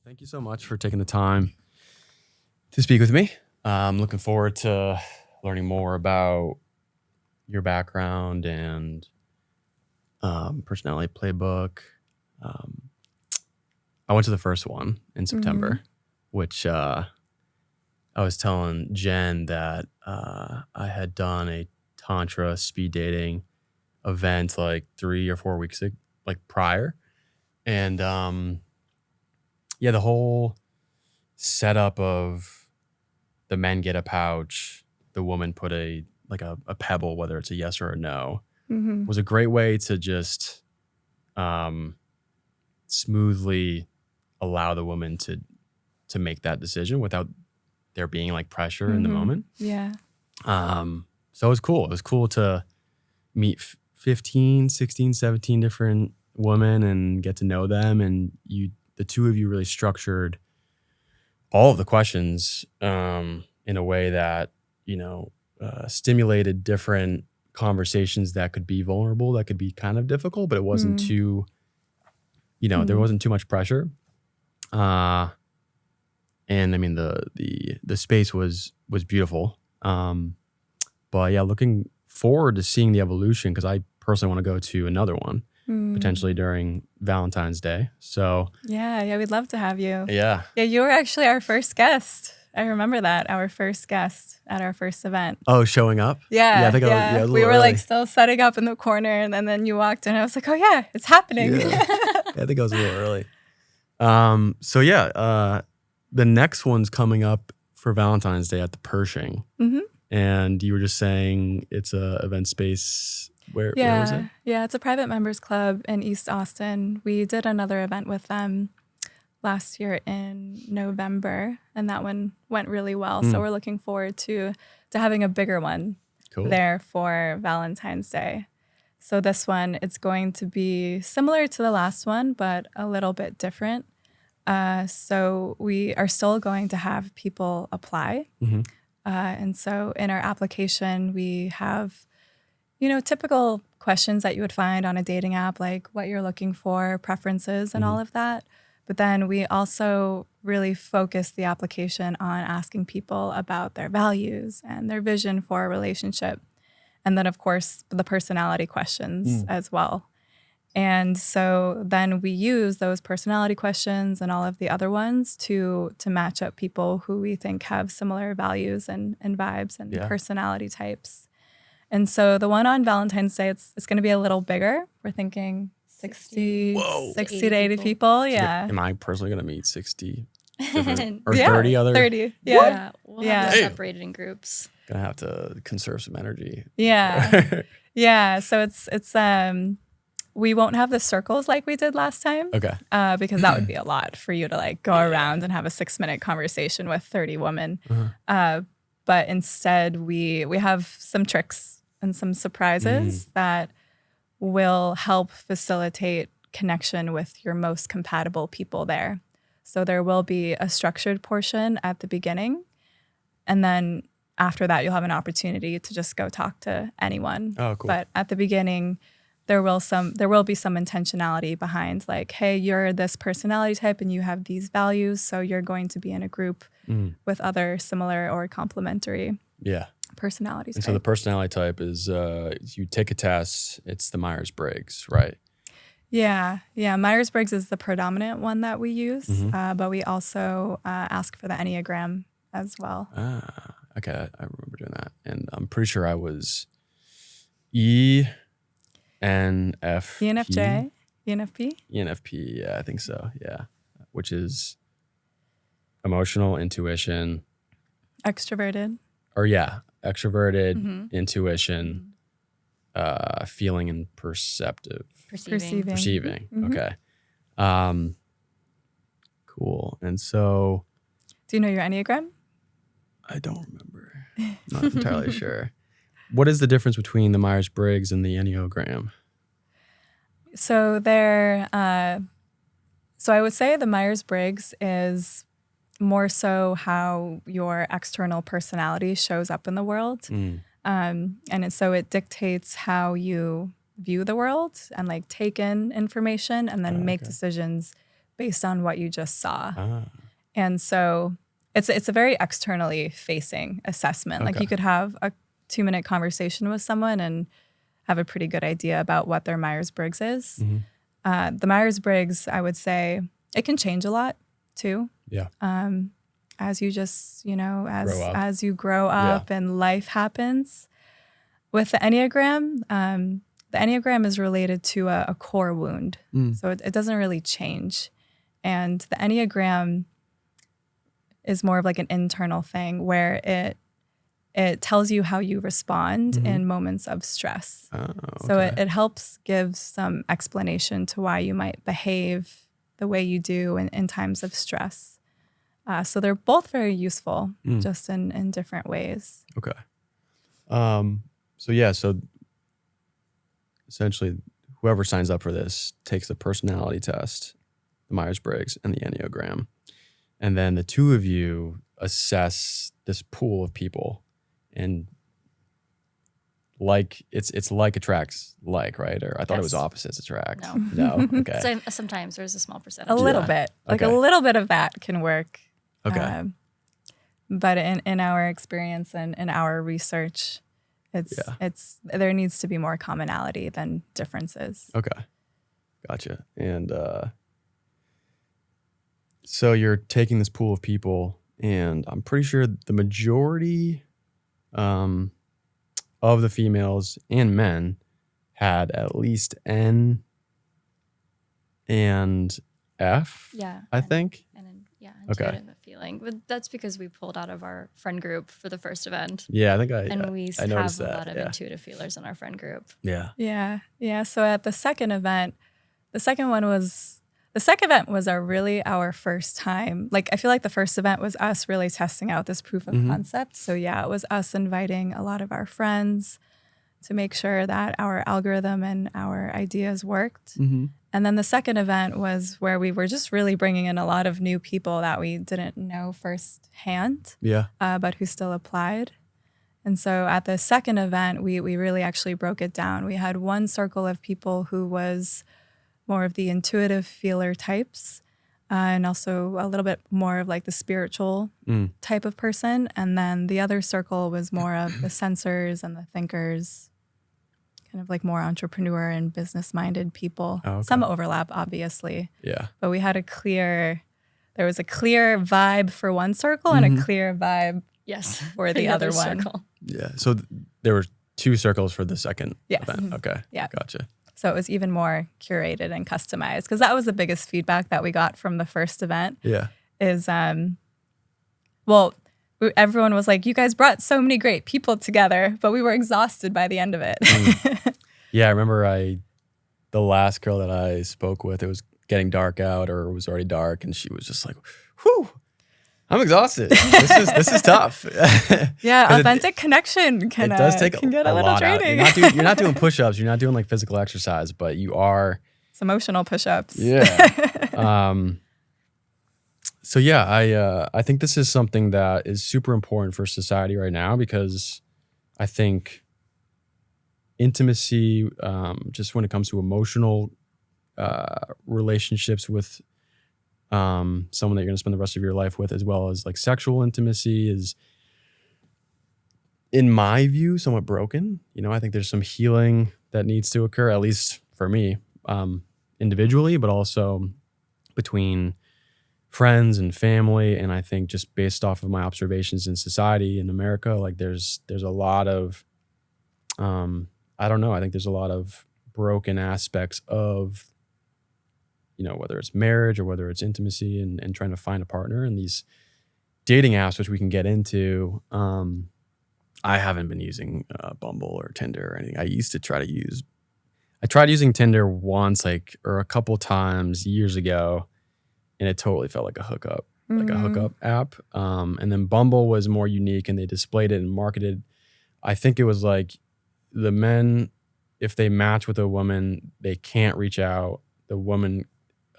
Thank you so much for taking the time to speak with me. I'm looking forward to learning more about your background and Personality Playbook. Um, I went to the first one in September, which I was telling Jen that I had done a Tantra speed dating event like 3 or 4 weeks prior. And yeah, the whole setup of the men get a pouch, the woman put a pebble, whether it's a yes or a no, was a great way to just smoothly allow the woman to make that decision without there being like pressure in the moment. Yeah. So it was cool. It was cool to meet 15, 16, 17 different women and get to know them. And the two of you really structured all of the questions in a way that, stimulated different conversations that could be vulnerable, that could be kind of difficult, but it wasn't too, there wasn't too much pressure. And I mean, the space was beautiful. But yeah, looking forward to seeing the evolution because I personally want to go to another one potentially during Valentine's Day. So yeah, we'd love to have you. Yeah, you were actually our first guest. I remember that, our first guest at our first event. Oh, showing up? Yeah, I think I was we were early. like still setting up in the corner, and then you walked in. I was like, oh yeah, it's happening. Yeah. I think I was a little early. So yeah, the next one's coming up for Valentine's Day at the Pershing. And you were just saying it's a event space. Where was it? Yeah, it's a private members club in East Austin. We did another event with them last year in November, and that one went really well. So we're looking forward to having a bigger one there for Valentine's Day. So this one, it's going to be similar to the last one, but a little bit different. So we are still going to have people apply. And so in our application, we have, typical questions that you would find on a dating app, like what you're looking for, preferences, and all of that. But then we also really focus the application on asking people about their values and their vision for a relationship. And then, of course, the personality questions as well. And so then we use those personality questions and all of the other ones to match up people who we think have similar values and vibes and personality types. And so the one on Valentine's Day, it's going to be a little bigger. We're thinking 60 to 80 people. Yeah. Am I personally going to meet 60 different, or 30 other? 30. Yeah. We'll have them separated in groups. Gonna have to conserve some energy. Yeah. Yeah. So it's we won't have the circles like we did last time. Okay. Because that would be a lot for you to like go around and have a 6-minute conversation with 30 women. But instead we have some tricks and some surprises that will help facilitate connection with your most compatible people there. So there will be a structured portion at the beginning, and then after that you'll have an opportunity to just go talk to anyone. Oh, cool. But at the beginning, there will be some intentionality behind, like, hey, you're this personality type and you have these values, so you're going to be in a group with other similar or complementary personality types. And so the personality type is you take a test. It's the Myers-Briggs, right? Yeah. Myers-Briggs is the predominant one that we use, but we also ask for the Enneagram as well. Okay, I remember doing that, and I'm pretty sure I was ENFJ. ENFJ? ENFP? ENFP, yeah, I think so, yeah. Which is emotional, intuition. Extroverted. Extroverted, intuition, feeling, and perceptive. Perceiving. Okay. Cool. And so... Do you know your Enneagram? I don't remember. Not entirely sure. What is the difference between the Myers-Briggs and the Enneagram? So so I would say the Myers-Briggs is more so how your external personality shows up in the world. So it dictates how you view the world and like take in information and then make decisions based on what you just saw. Ah, And so it's a very externally facing assessment. Like Okay. you could have a 2-minute conversation with someone and have a pretty good idea about what their Myers-Briggs is. The Myers-Briggs, I would say, it can change a lot too. yeah. As you just, Grow up. as you grow up and life happens. With the Enneagram is related to a core wound. So it doesn't really change. And the Enneagram is more of like an internal thing where it tells you how you respond in moments of stress. Oh, So okay. it helps give some explanation to why you might behave the way you do in times of stress. So they're both very useful, just in different ways. Okay. So essentially whoever signs up for this takes the personality test, the Myers-Briggs, and the Enneagram. And then the two of you assess this pool of people, and like it's like attracts like, right? Or I thought it was Yes. opposites attract. No. No. Okay. So sometimes there's a small percentage. A little Yeah. bit. Like Okay. a little bit of that can work. Okay. But in our experience and in our research, it's there needs to be more commonality than differences. Okay. Gotcha. And so you're taking this pool of people, and I'm pretty sure the majority of the females and men had at least N and F, Yeah. I think. And Okay. intuitive feeling. But that's because we pulled out of our friend group for the first event. Yeah, I think And we I have noticed a that. lot of Yeah. intuitive feelers in our friend group. Yeah. Yeah. So at the second event, the second event was our first time. Like I feel like the first event was us really testing out this proof of concept. So yeah, it was us inviting a lot of our friends to make sure that our algorithm and our ideas worked. And then the second event was where we were just really bringing in a lot of new people that we didn't know firsthand, Yeah. but who still applied. And so at the second event, we really actually broke it down. We had one circle of people who was more of the intuitive feeler types, and also a little bit more of like the spiritual type of person. And then the other circle was more of the sensors and the thinkers, kind of like more entrepreneur and business-minded people. Oh, okay. Some overlap, obviously, Yeah. but there was a clear vibe for one circle and a clear vibe Yes. for the other one. circle. Yeah. So there were two circles for the second Yes. event. Okay. Yeah. Gotcha. So it was even more curated and customized, because that was the biggest feedback that we got from the first event Yeah. is, everyone was like, you guys brought so many great people together, but we were exhausted by the end of it. Yeah. I remember the last girl that I spoke with, it was getting dark out, or it was already dark, and she was just like, whew, I'm exhausted. This is tough. Yeah, 'Cause authentic connection can get a little lot out. draining. You're not doing push-ups. You're not doing like physical exercise, but you are. It's emotional push-ups. Yeah. So yeah, I think this is something that is super important for society right now, because I think intimacy, just when it comes to emotional relationships with someone that you're going to spend the rest of your life with, as well as like sexual intimacy, is, in my view, somewhat broken. I think there's some healing that needs to occur, at least for me, individually, but also between friends and family. And I think just based off of my observations in society in America, like there's a lot of, I don't know, I think there's a lot of broken aspects of, whether it's marriage or whether it's intimacy and trying to find a partner. And these dating apps, which we can get into, I haven't been using Bumble or Tinder or anything. I tried using Tinder once, or a couple times years ago, and it totally felt like a hookup, app. And then Bumble was more unique, and they displayed it and marketed. I think it was like the men, if they match with a woman, they can't reach out. The woman,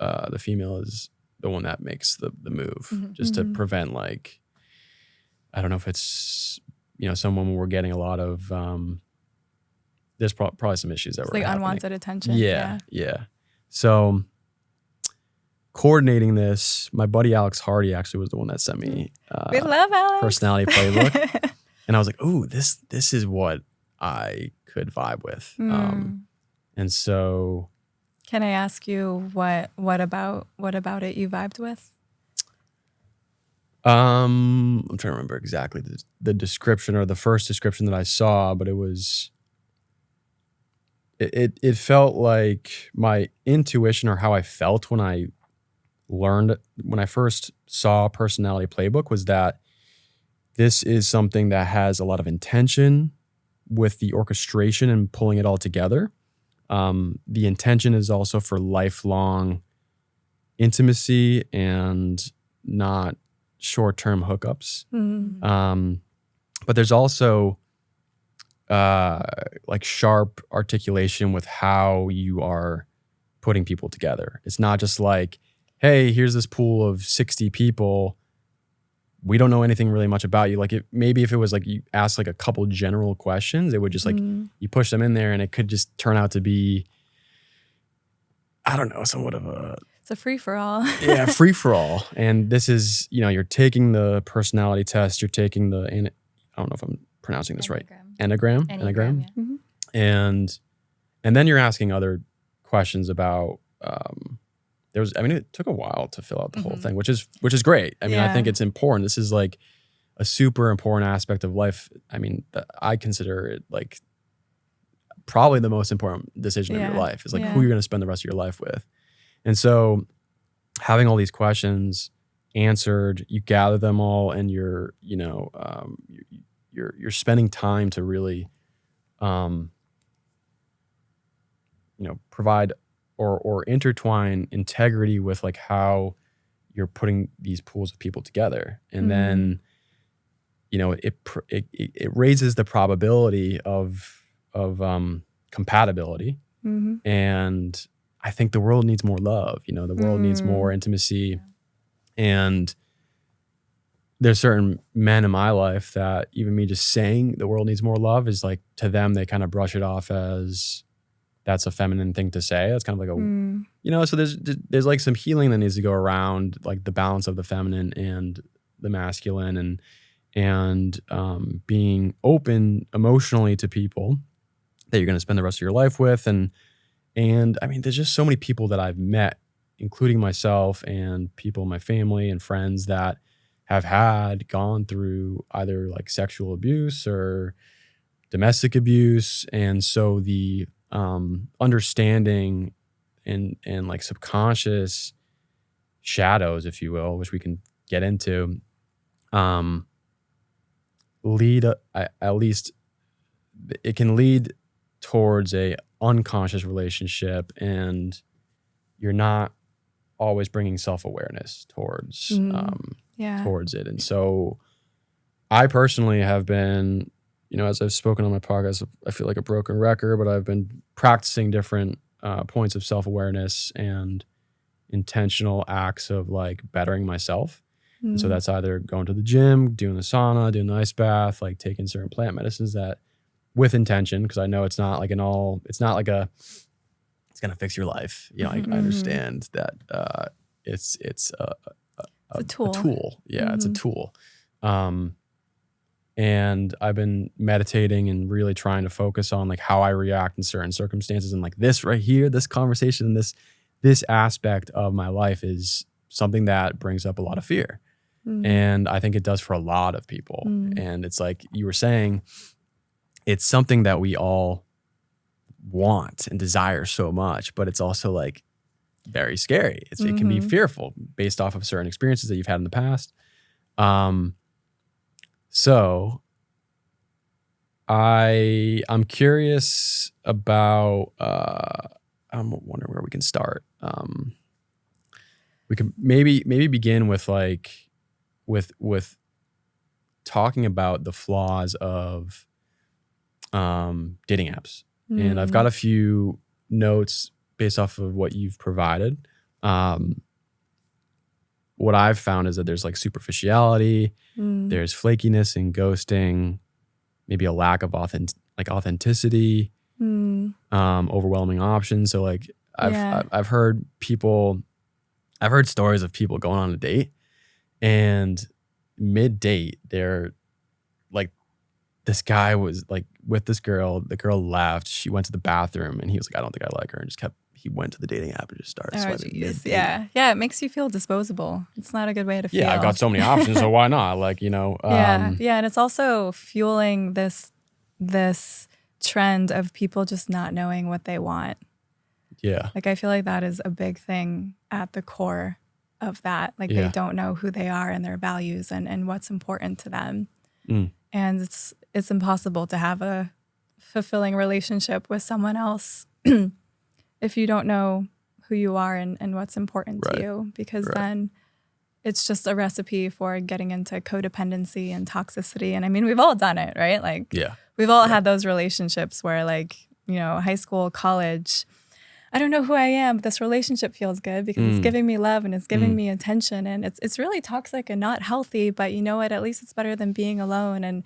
the female, is the one that makes the move, just to prevent, like, I don't know if it's, some women were getting a lot of, there's probably some issues that It's were like happening. unwanted attention. Yeah. So coordinating this, my buddy Alex Hardy actually was the one that sent me We love Alex. Personality Playbook. And I was like, ooh, this is what I could vibe with. And so, can I ask you what about it you vibed with? I'm trying to remember exactly the description or the first description that I saw, but it felt like my intuition or how I felt when I first saw Personality Playbook was that this is something that has a lot of intention with the orchestration and pulling it all together. The intention is also for lifelong intimacy and not short-term hookups. But there's also like sharp articulation with how you are putting people together. It's not just like, hey, here's this pool of 60 people. We don't know anything really much about you. Like maybe if it was like you ask like a couple general questions, it would just like you push them in there and it could just turn out to be, I don't know, somewhat of it's a free-for-all. Yeah, free-for-all. And this is, you're taking the personality test, you're taking I don't know if I'm pronouncing this right. Enneagram. Yeah. And then you're asking other questions about it took a while to fill out the whole thing, which is great. I mean, I think it's important. This is like a super important aspect of life. I mean, I consider it like probably the most important decision of your life is like who you're going to spend the rest of your life with. And so having all these questions answered, you gather them all and you're spending time to really provide or intertwine integrity with like how you're putting these pools of people together. And then, it raises the probability of compatibility. And I think the world needs more love. The world needs more intimacy. And there's certain men in my life that even me just saying the world needs more love is like, to them, they kind of brush it off as that's a feminine thing to say. That's kind of like so there's like some healing that needs to go around like the balance of the feminine and the masculine and being open emotionally to people that you're going to spend the rest of your life with. And I mean, there's just so many people that I've met, including myself and people in my family and friends that have gone through either like sexual abuse or domestic abuse. And so the understanding and like subconscious shadows, if you will, which we can get into, at least it can lead towards a unconscious relationship, and you're not always bringing self-awareness towards it. And so I personally have been, as I've spoken on my podcast, I feel like a broken record, but I've been practicing different points of self-awareness and intentional acts of like bettering myself. And so that's either going to the gym, doing the sauna, doing the ice bath, like taking certain plant medicines that with intention, because I know it's not like it's not like it's going to fix your life. I understand that it's a tool. Yeah, it's a tool. And I've been meditating and really trying to focus on like how I react in certain circumstances. And like this right here, this conversation, and this aspect of my life is something that brings up a lot of fear. And I think it does for a lot of people. And it's like you were saying, it's something that we all want and desire so much, but it's also like very scary. It can be fearful based off of certain experiences that you've had in the past. So I'm curious about, I'm wondering where we can start. We could maybe begin with like, with talking about the flaws of dating apps. And I've got a few notes based off of what you've provided. What I've found is that there's like superficiality, there's flakiness and ghosting, maybe a lack of authenticity, overwhelming options. So like I've heard people I've heard stories of people going on a date and mid-date, they're like, this guy was like with this girl, the girl left, she went to the bathroom and he was like, I don't think I like her, and he went to the dating app and just started Oh, swiping geez. mid-date. Yeah, it makes you feel disposable. It's not a good way to feel. Yeah, I've got so many options, so why not? Like, yeah, and it's also fueling this trend of people just not knowing what they want. Yeah. Like, I feel like that is a big thing at the core of that. Like, they don't know who they are and their values and what's important to them. And it's impossible to have a fulfilling relationship with someone else if you don't know who you are and what's important to you, because then it's just a recipe for getting into codependency and toxicity. And I mean, we've all done it, right? Like, we've all had those relationships where, like, high school, college, I don't know who I am, but this relationship feels good because it's giving me love and it's giving me attention, and it's really toxic and not healthy, but you know what? At least it's better than being alone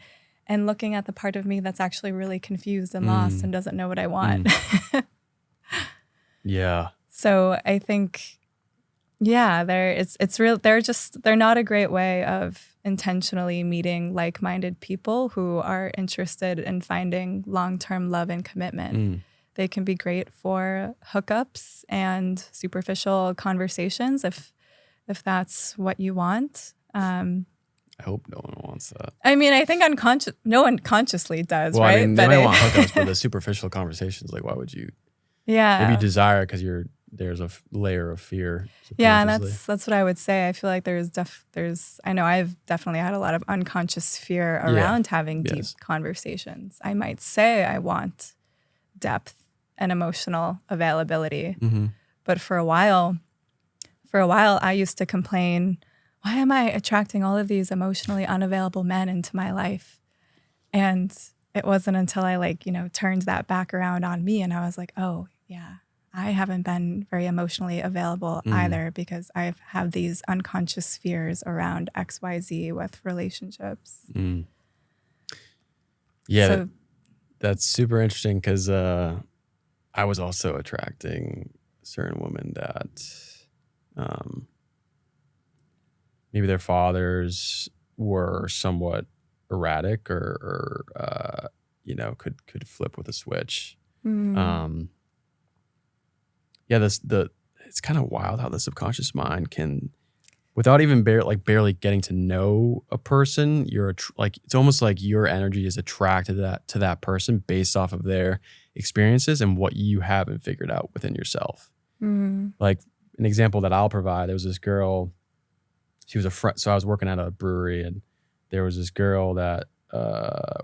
and looking at the part of me that's actually really confused and lost and doesn't know what I want. Yeah. So I think, they're not a great way of intentionally meeting like-minded people who are interested in finding long-term love and commitment. They can be great for hookups and superficial conversations if that's what you want. I hope no one wants that. I mean, I think no one consciously does, right? I mean, they might want hookups, but the superficial conversations, like, why would you? Yeah. Maybe you desire because there's a layer of fear. Yeah, and that's what I would say. I feel like I know I've definitely had a lot of unconscious fear around having deep conversations. I might say I want depth and emotional availability. But for a while, I used to complain, why am I attracting all of these emotionally unavailable men into my life? And it wasn't until I turned that back around on me and I was like, oh yeah, I haven't been very emotionally available either, because I've had these unconscious fears around XYZ with relationships. Yeah, so, that's super interesting because I was also attracting certain women that maybe their fathers were somewhat erratic or could flip with a switch. It's kind of wild how the subconscious mind can, without even barely getting to know a person, it's almost like your energy is attracted to that person based off of their experiences and what you haven't figured out within yourself. Like an example that I'll provide, there was this girl, she was a friend. So I was working at a brewery and there was this girl that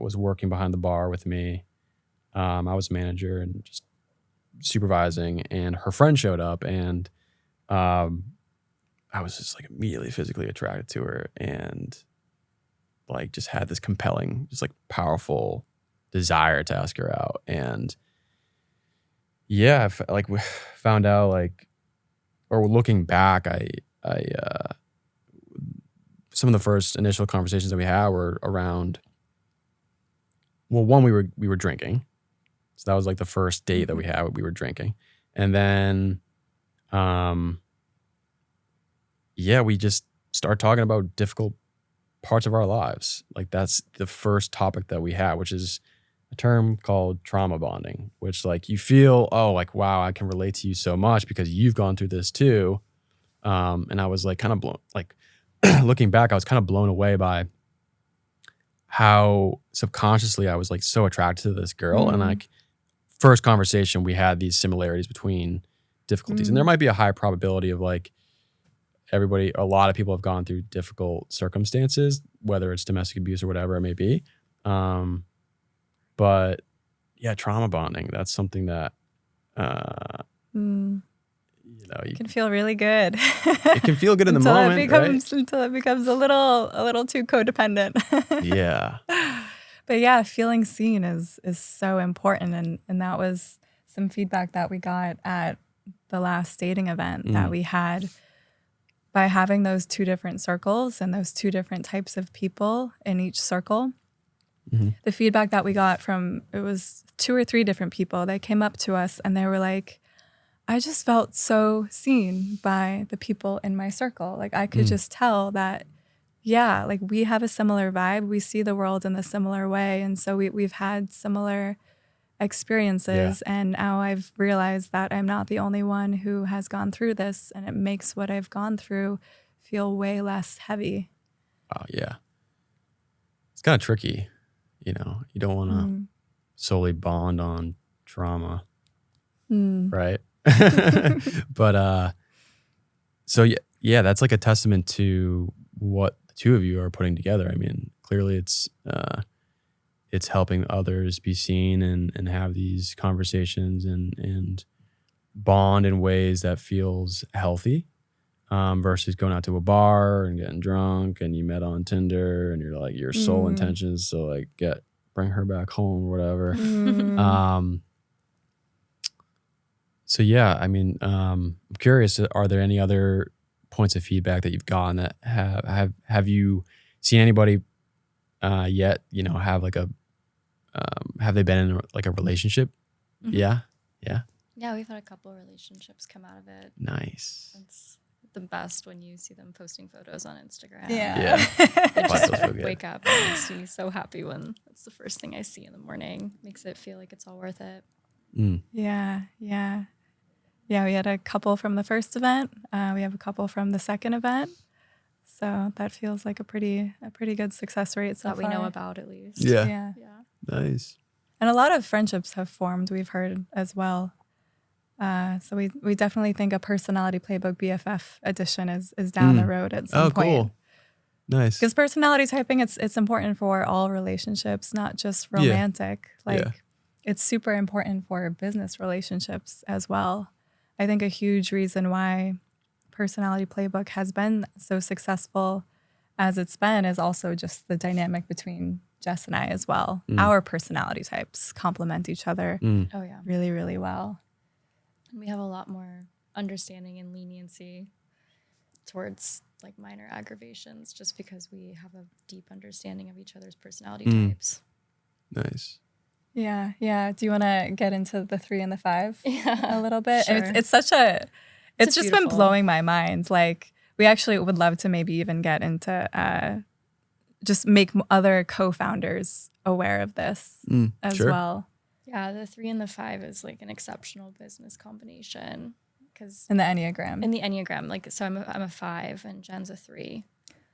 was working behind the bar with me. I was a manager and just supervising, and her friend showed up, and I was just like immediately physically attracted to her and like just had this compelling, just like powerful desire to ask her out. And yeah, we found out or looking back, I some of the first initial conversations that we had were around, well, one, we were drinking. So that was like the first date that we had, we were drinking. And then, we just start talking about difficult parts of our lives. Like that's the first topic that we had, which is a term called trauma bonding, which like you feel, oh, like, wow, I can relate to you so much because you've gone through this too. And I was like kind of blown, like looking back, I was kind of blown away by how subconsciously I was like so attracted to this girl. And like first conversation, we had these similarities between difficulties. And there might be a high probability of like a lot of people have gone through difficult circumstances, whether it's domestic abuse or whatever it may be. But yeah, trauma bonding, that's something that, you can feel really good. It can feel good in the moment, until it becomes a little too codependent. Yeah. But yeah, feeling seen is so important. And that was some feedback that we got at the last dating event that we had. By having those two different circles and those two different types of people in each circle, the feedback that we got from, it was 2 or 3 different people that came up to us and they were like, I just felt so seen by the people in my circle. Like I could just tell that, yeah, like we have a similar vibe. We see the world in a similar way. And so we've had similar experiences. And now I've realized that I'm not the only one who has gone through this. And it makes what I've gone through feel way less heavy. Oh, yeah. It's kind of tricky. You don't want to solely bond on trauma. Right. But so yeah, that's like a testament to what the two of you are putting together. I mean, clearly it's helping others be seen and have these conversations and bond in ways that feels healthy, versus going out to a bar and getting drunk and you met on Tinder and you're like your sole intentions to like bring her back home or whatever. So yeah, I mean, I'm curious, are there any other points of feedback that you've gotten that have you seen anybody yet, have like have they been in like a relationship? Yeah. Yeah, we've had a couple of relationships come out of it. Nice. It's the best when you see them posting photos on Instagram. Yeah. It just Feels so good. wake up and makes me so happy when it's the first thing I see in the morning. Makes it feel like it's all worth it. Yeah. We had a couple from the first event. We have a couple from the second event. So that feels like a pretty good success rate so That far. we know about at least. Yeah. Nice. And a lot of friendships have formed, we've heard as well. So we definitely think a Personality Playbook BFF edition is down the road at some point. Cool. Nice. Because personality typing, it's important for all relationships, not just romantic. It's super important for business relationships as well. I think a huge reason why Personality Playbook has been so successful as it's been is also just the dynamic between Jess and I as well. Our personality types complement each other Oh, yeah. really, really well. And we have a lot more understanding and leniency towards like minor aggravations just because we have a deep understanding of each other's personality types. Nice. Yeah. Do you want to get into the 3 and the 5 a little bit? Sure. It's just been beautiful. blowing my mind. Like we actually would love to maybe even get into just make other co-founders aware of this as well. Yeah, the 3 and the 5 is like an exceptional business combination because In the Enneagram. in the Enneagram, like so I'm a 5 and Jen's a 3.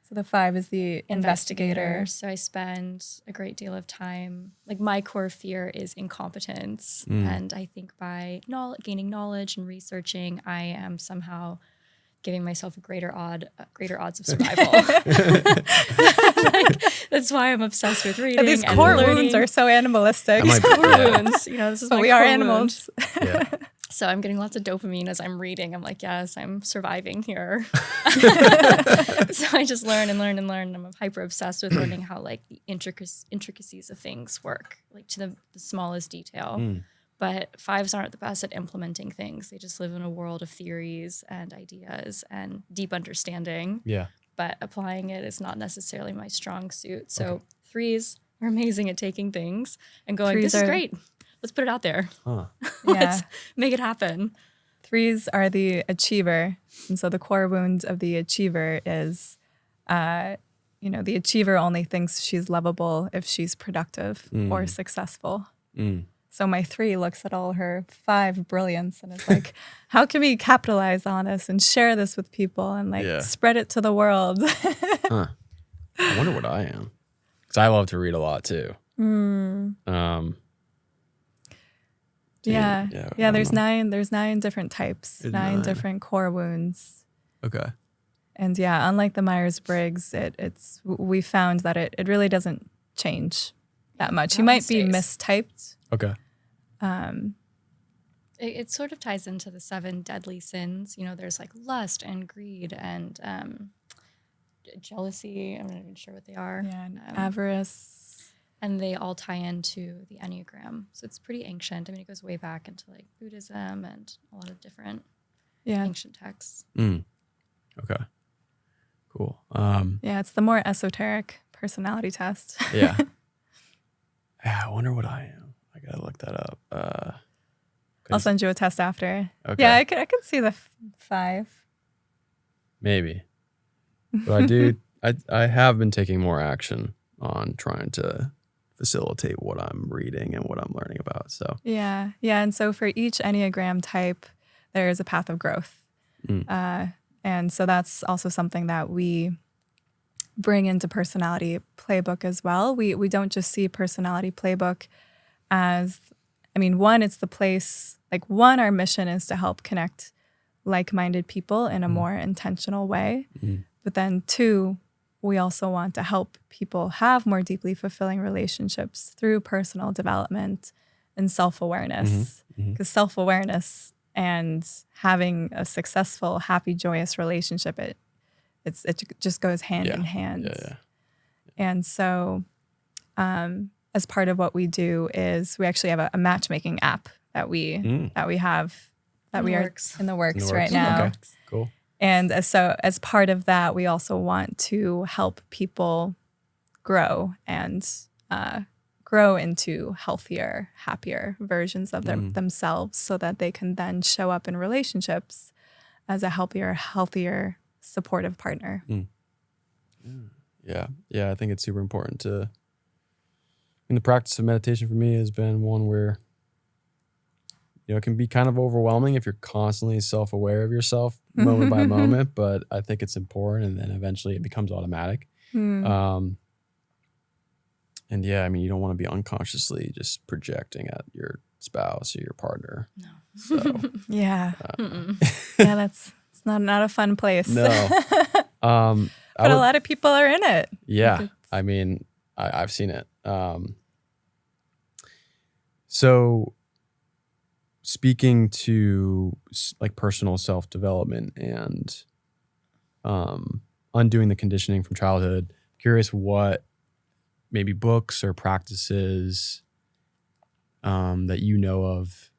So the 5 is the investigator. So I spend a great deal of time, like my core fear is incompetence. And I think by gaining knowledge and researching, I am somehow giving myself a greater odds of survival. That's why I'm obsessed with reading. And these and core learning. wounds are so animalistic. Core wounds. This is But my we core are wound. animals. Yeah. So I'm getting lots of dopamine as I'm reading. I'm like, yes, I'm surviving here. So I just learn and learn and learn. I'm hyper obsessed with learning how like the intricacies of things work, like to the smallest detail. But 5s aren't the best at implementing things. They just live in a world of theories and ideas and deep understanding. Yeah. But applying it is not necessarily my strong suit. So 3s are amazing at taking things and going, this is great. Let's put it out there. Huh. Let's make it happen. 3s are the achiever. And so the core wound of the achiever is, the achiever only thinks she's lovable if she's productive or successful. So my 3 looks at all her 5 brilliance and is like, how can we capitalize on this and share this with people and spread it to the world? Huh. I wonder what I am. Because I love to read a lot too. Yeah. There's 9 different types, There's 9 9. different core wounds. Okay. And yeah, unlike the Myers-Briggs, we found that it really doesn't change that much. You might be mistyped. Okay. It sort of ties into the 7 deadly sins. There's like lust and greed and jealousy. I'm not even sure what they are. Yeah, and avarice. And they all tie into the Enneagram. So it's pretty ancient. I mean, it goes way back into like Buddhism and a lot of different ancient texts. Okay. Cool. It's the more esoteric personality test. Yeah. I wonder what I am. I gotta look that up. I'll send you a test after. Okay. Yeah, I could see the 5. Maybe. But I have been taking more action on trying to facilitate what I'm reading and what I'm learning about. So Yeah. And so for each Enneagram type, there is a path of growth. And so that's also something that we bring into Personality Playbook as well. We don't just see Personality Playbook as, one, it's the place, our mission is to help connect like-minded people in a more intentional way. But then 2, we also want to help people have more deeply fulfilling relationships through personal development and self-awareness. Because self-awareness and having a successful, happy, joyous relationship, it just goes hand in hand. Yeah. And so as part of what we do is we actually have a matchmaking app that we have that we are in the works right now. Okay, cool. And so as part of that, we also want to help people grow and grow into healthier, happier versions of themselves so that they can then show up in relationships as a healthier, supportive partner. Yeah, I think it's super important to, the practice of meditation for me has been one where, it can be kind of overwhelming if you're constantly self-aware of yourself moment by moment, but I think it's important, and then eventually it becomes automatic. And yeah, you don't want to be unconsciously just projecting at your spouse or your partner. No. So yeah. It's not a fun place. No. But a lot of people are in it. Yeah. I've seen it. So speaking to personal self-development and undoing the conditioning from childhood, curious what maybe books or practices that you know of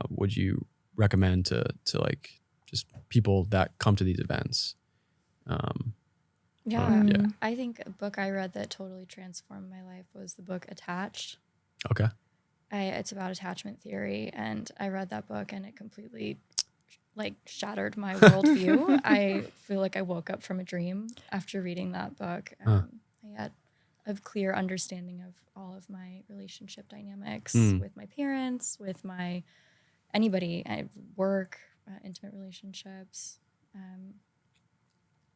would you recommend to just people that come to these events? I think a book I read that totally transformed my life was the book Attached. Okay. It's about attachment theory, and I read that book and it completely shattered my worldview. I feel like I woke up from a dream after reading that book. I had a clear understanding of all of my relationship dynamics with my parents, with anybody at work, intimate relationships.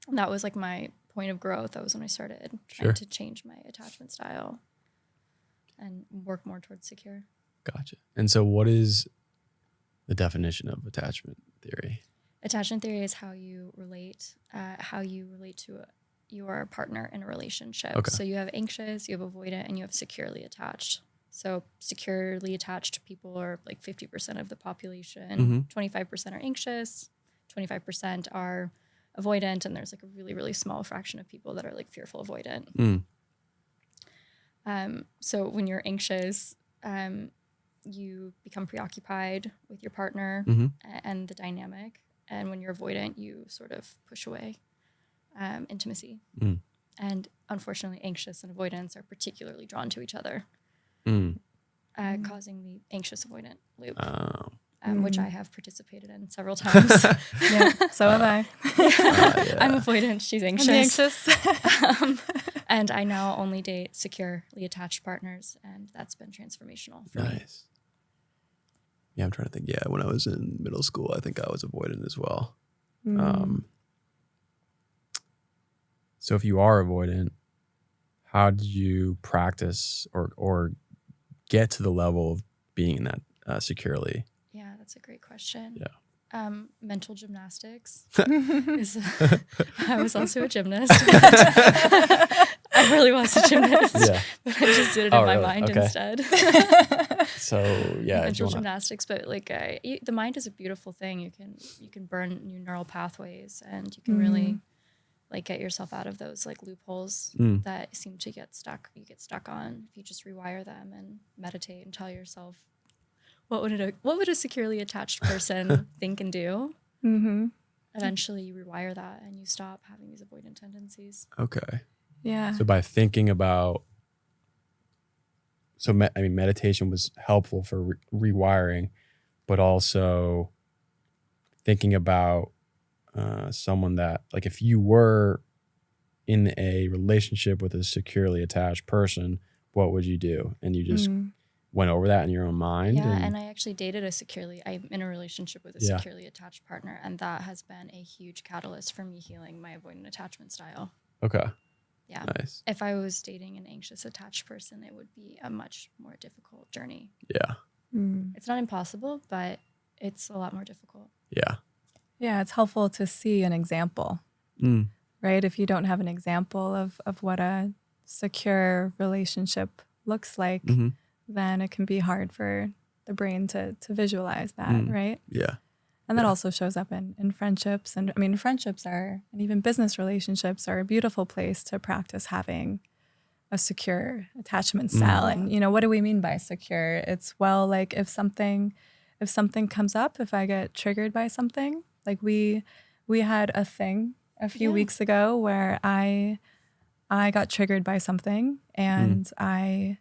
That was my point of growth. That was when I started trying to change my attachment style and work more towards secure. Gotcha. And so what is the definition of attachment theory? Attachment theory is how you relate to your partner in a relationship. Okay. So you have anxious, you have avoidant, and you have securely attached. So securely attached people are 50% of the population. 25% are anxious, 25% are avoidant, and there's a really, really small fraction of people that are fearful avoidant. So when you're anxious, you become preoccupied with your partner and the dynamic. And when you're avoidant, you sort of push away intimacy. And unfortunately, anxious and avoidance are particularly drawn to each other, causing the anxious avoidant loop, which I have participated in several times. So have I. I'm avoidant, she's anxious. I'm anxious. And I now only date securely attached partners, and that's been transformational for me. Nice. Yeah, I'm trying to think. Yeah, when I was in middle school, I think I was avoidant as well. So if you are avoidant, how did you practice or get to the level of being that securely? Yeah, that's a great question. Yeah. Mental gymnastics. I was also a gymnast. I really was a gymnast, but I just did it in my mind instead. So yeah, mental gymnastics, but the mind is a beautiful thing. You can burn new neural pathways, and you can really get yourself out of those loopholes that seem to get stuck. You get stuck on if you just rewire them and meditate and tell yourself, what would a securely attached person think and do? Eventually, you rewire that and you stop having these avoidant tendencies. Okay. Yeah. So by thinking about so meditation was helpful for rewiring, but also thinking about someone that, like, if you were in a relationship with a securely attached person, what would you do? And you just went over that in your own mind. Yeah, and I actually dated I'm in a relationship with a Yeah. securely attached partner, and that has been a huge catalyst for me healing my avoidant attachment style. Okay. Yeah. Nice. If I was dating an anxious attached person, it would be a much more difficult journey. Yeah. It's not impossible, but it's a lot more difficult. Yeah. Yeah, it's helpful to see an example, right? If you don't have an example of what a secure relationship looks like, then it can be hard for the brain to visualize that, right? Yeah. And that also shows up in friendships. And I mean, friendships and even business relationships are a beautiful place to practice having a secure attachment style. And, what do we mean by secure? It's, well, like if something comes up, if I get triggered by something, like we had a thing a few weeks ago where I got triggered by something, and I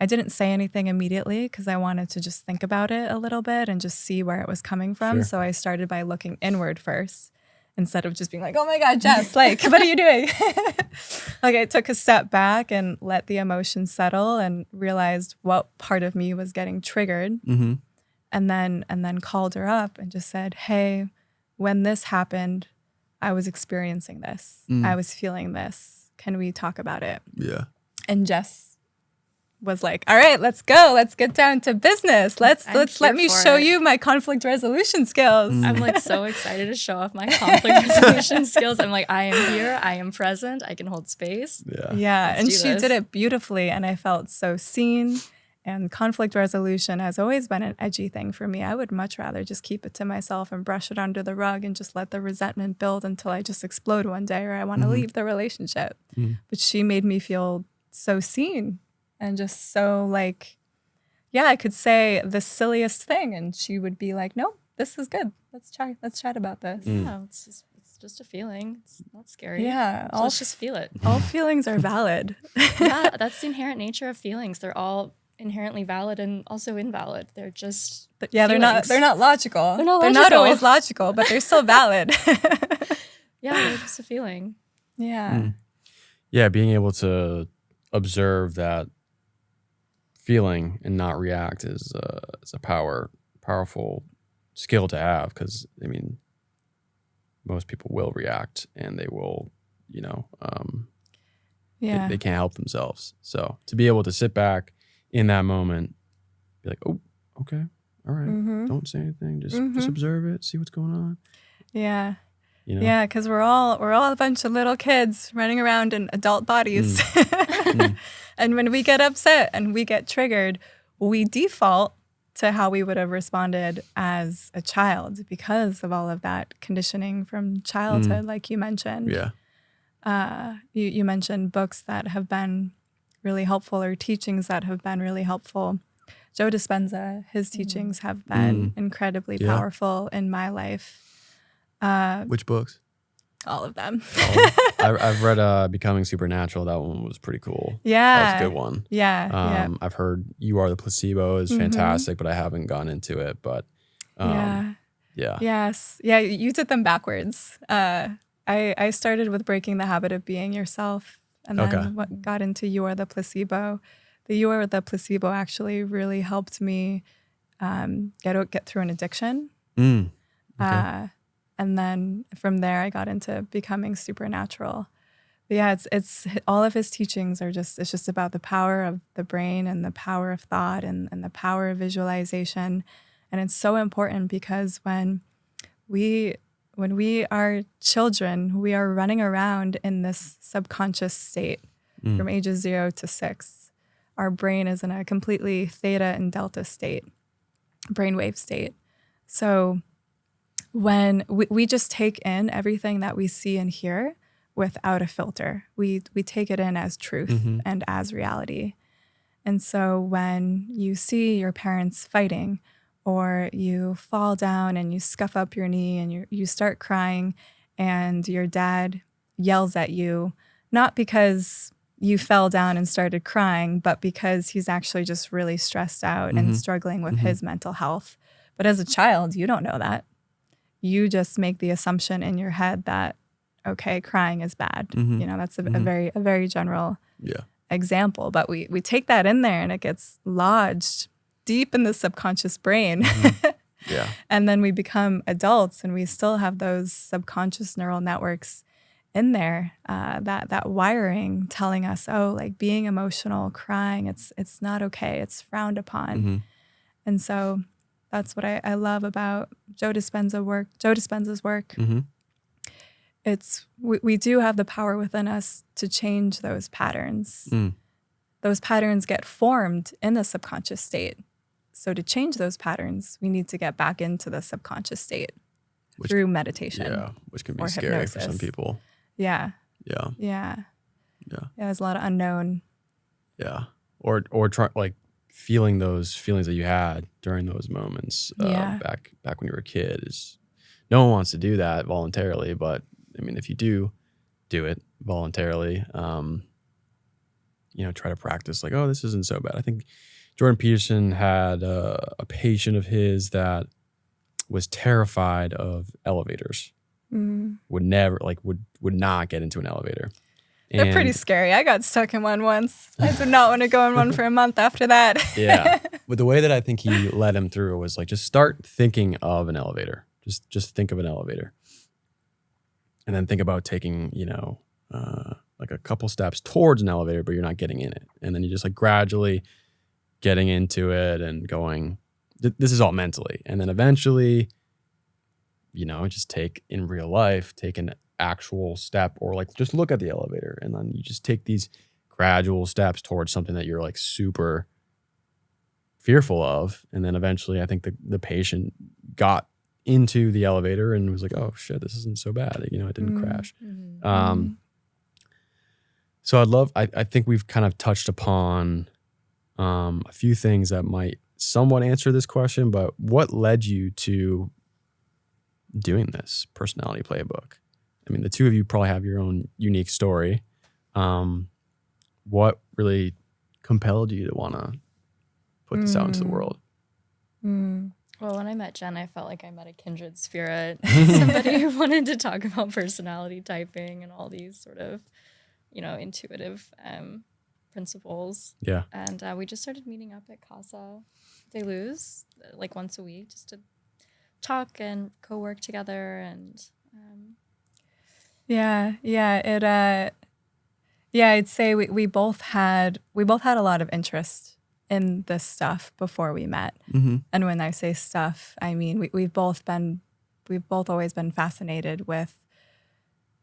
didn't say anything immediately because I wanted to just think about it a little bit and just see where it was coming from. Sure. So I started by looking inward first instead of just being like, oh my God, Jess, like, what are you doing? Like, I took a step back and let the emotion settle and realized what part of me was getting triggered. And then called her up and just said, hey, when this happened, I was experiencing this. I was feeling this. Can we talk about it? Yeah. And Jess was like, all right, let's go. Let's get down to business. Let me show you my conflict resolution skills. I'm like so excited to show off my conflict resolution skills. I'm like, I am here. I am present. I can hold space. Yeah. And she did it beautifully. And I felt so seen. And conflict resolution has always been an edgy thing for me. I would much rather just keep it to myself and brush it under the rug and just let the resentment build until I just explode one day or I want to leave the relationship. But she made me feel so seen and just so like, yeah, I could say the silliest thing and she would be like, no, this is good. Let's chat about this. Yeah, it's just a feeling. It's not scary. Yeah. So let's just feel it. All feelings are valid. Yeah, that's the inherent nature of feelings. They're all inherently valid and also invalid. They're just feelings. They're not logical. They're not They're not always logical, but they're still valid. Yeah, they're just a feeling. Yeah. Yeah, being able to observe that feeling and not react is a powerful skill to have, because I mean, most people will react and they will, they can't help themselves. So to be able to sit back in that moment, be like, oh, okay, all right, don't say anything, just observe it, see what's going on. Yeah. Yeah, because we're all a bunch of little kids running around in adult bodies. And when we get upset and we get triggered, we default to how we would have responded as a child because of all of that conditioning from childhood, like you mentioned. Yeah. You mentioned books that have been really helpful or teachings that have been really helpful. Joe Dispenza, his teachings have been incredibly powerful in my life. Which books? All of them. I've read Becoming Supernatural. That one was pretty cool. Yeah. That was a good one. Yeah. I've heard You Are the Placebo is fantastic, but I haven't gone into it. But yeah. Yes. Yeah, you did them backwards. I started with Breaking the Habit of Being Yourself, and then got into You Are the Placebo. The You Are the Placebo actually really helped me get through an addiction. And then from there, I got into Becoming Supernatural. But yeah, it's all of his teachings are it's just about the power of the brain and the power of thought and the power of visualization. And it's so important because when we are children, we are running around in this subconscious state from ages 0 to 6. Our brain is in a completely theta and delta state, brainwave state. So when we just take in everything that we see and hear without a filter, we take it in as truth and as reality. And so when you see your parents fighting, or you fall down and you scuff up your knee and you start crying and your dad yells at you, not because you fell down and started crying, but because he's actually just really stressed out and struggling with his mental health. But as a child, you don't know that. You just make the assumption in your head that, okay, crying is bad. That's a very general example. But we take that in there and it gets lodged deep in the subconscious brain. Yeah. And then we become adults and we still have those subconscious neural networks in there, that wiring telling us, oh, like being emotional, crying, it's not okay. It's frowned upon. And so that's what I love about Joe Dispenza's work. It's we do have the power within us to change those patterns. Those patterns get formed in the subconscious state. So to change those patterns, we need to get back into the subconscious state through meditation. Yeah, which can be scary hypnosis. for some people. Yeah. Yeah. There's a lot of unknown. Yeah. Or try, like feeling those feelings that you had during those moments back when you were a kid is, no one wants to do that voluntarily, but I mean, if you do it voluntarily, try to practice like, oh, this isn't so bad. I think Jordan Peterson had a patient of his that was terrified of elevators. Would never would not get into an elevator. They're pretty scary. I got stuck in one once. I did not want to go in one for a month after that. Yeah. But the way that I think he led him through was like, just start thinking of an elevator. Just think of an elevator. And then think about taking, like a couple steps towards an elevator, but you're not getting in it. And then you just like gradually getting into it and going, this is all mentally. And then eventually, just take in real life, take an actual step, or like just look at the elevator, and then you just take these gradual steps towards something that you're like super fearful of. And then eventually I think the patient got into the elevator and was like, oh shit, this isn't so bad. It didn't crash. So I think we've kind of touched upon a few things that might somewhat answer this question, but what led you to doing this personality playbook? I mean, the two of you probably have your own unique story. What really compelled you to want to put this out into the world? Well, when I met Jen, I felt like I met a kindred spirit, somebody who wanted to talk about personality typing and all these sort of, intuitive principles. Yeah. And we just started meeting up at Casa de Luz like once a week just to talk and co-work together. And I'd say we both had a lot of interest in this stuff before we met. And when I say stuff, I mean we've both always been fascinated with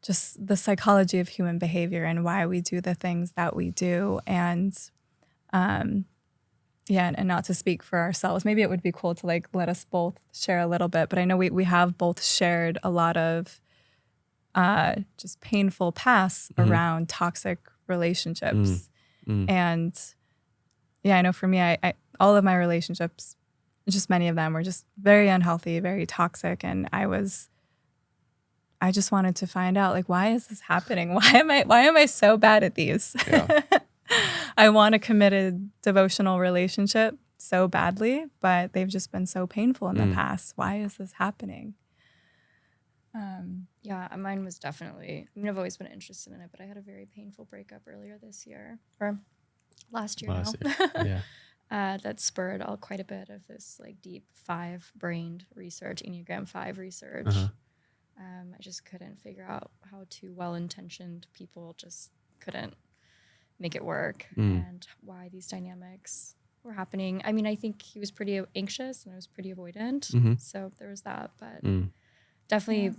just the psychology of human behavior and why we do the things that we do. And and not to speak for ourselves, maybe it would be cool to like let us both share a little bit, but I know we have both shared a lot of just painful pasts around toxic relationships. And I know for me, I all of my relationships, just many of them were just very unhealthy, very toxic. And I just wanted to find out, like, why is this happening? Why am I so bad at these? Yeah. I want a committed devotional relationship so badly, but they've just been so painful in the past. Why is this happening? Mine was definitely, I've always been interested in it, but I had a very painful breakup earlier this year, or last year. That spurred quite a bit of this like deep 5-brained research, Enneagram 5 research. I just couldn't figure out how two well-intentioned people just couldn't make it work, and why these dynamics were happening. I mean, I think he was pretty anxious and I was pretty avoidant, so there was that, but definitely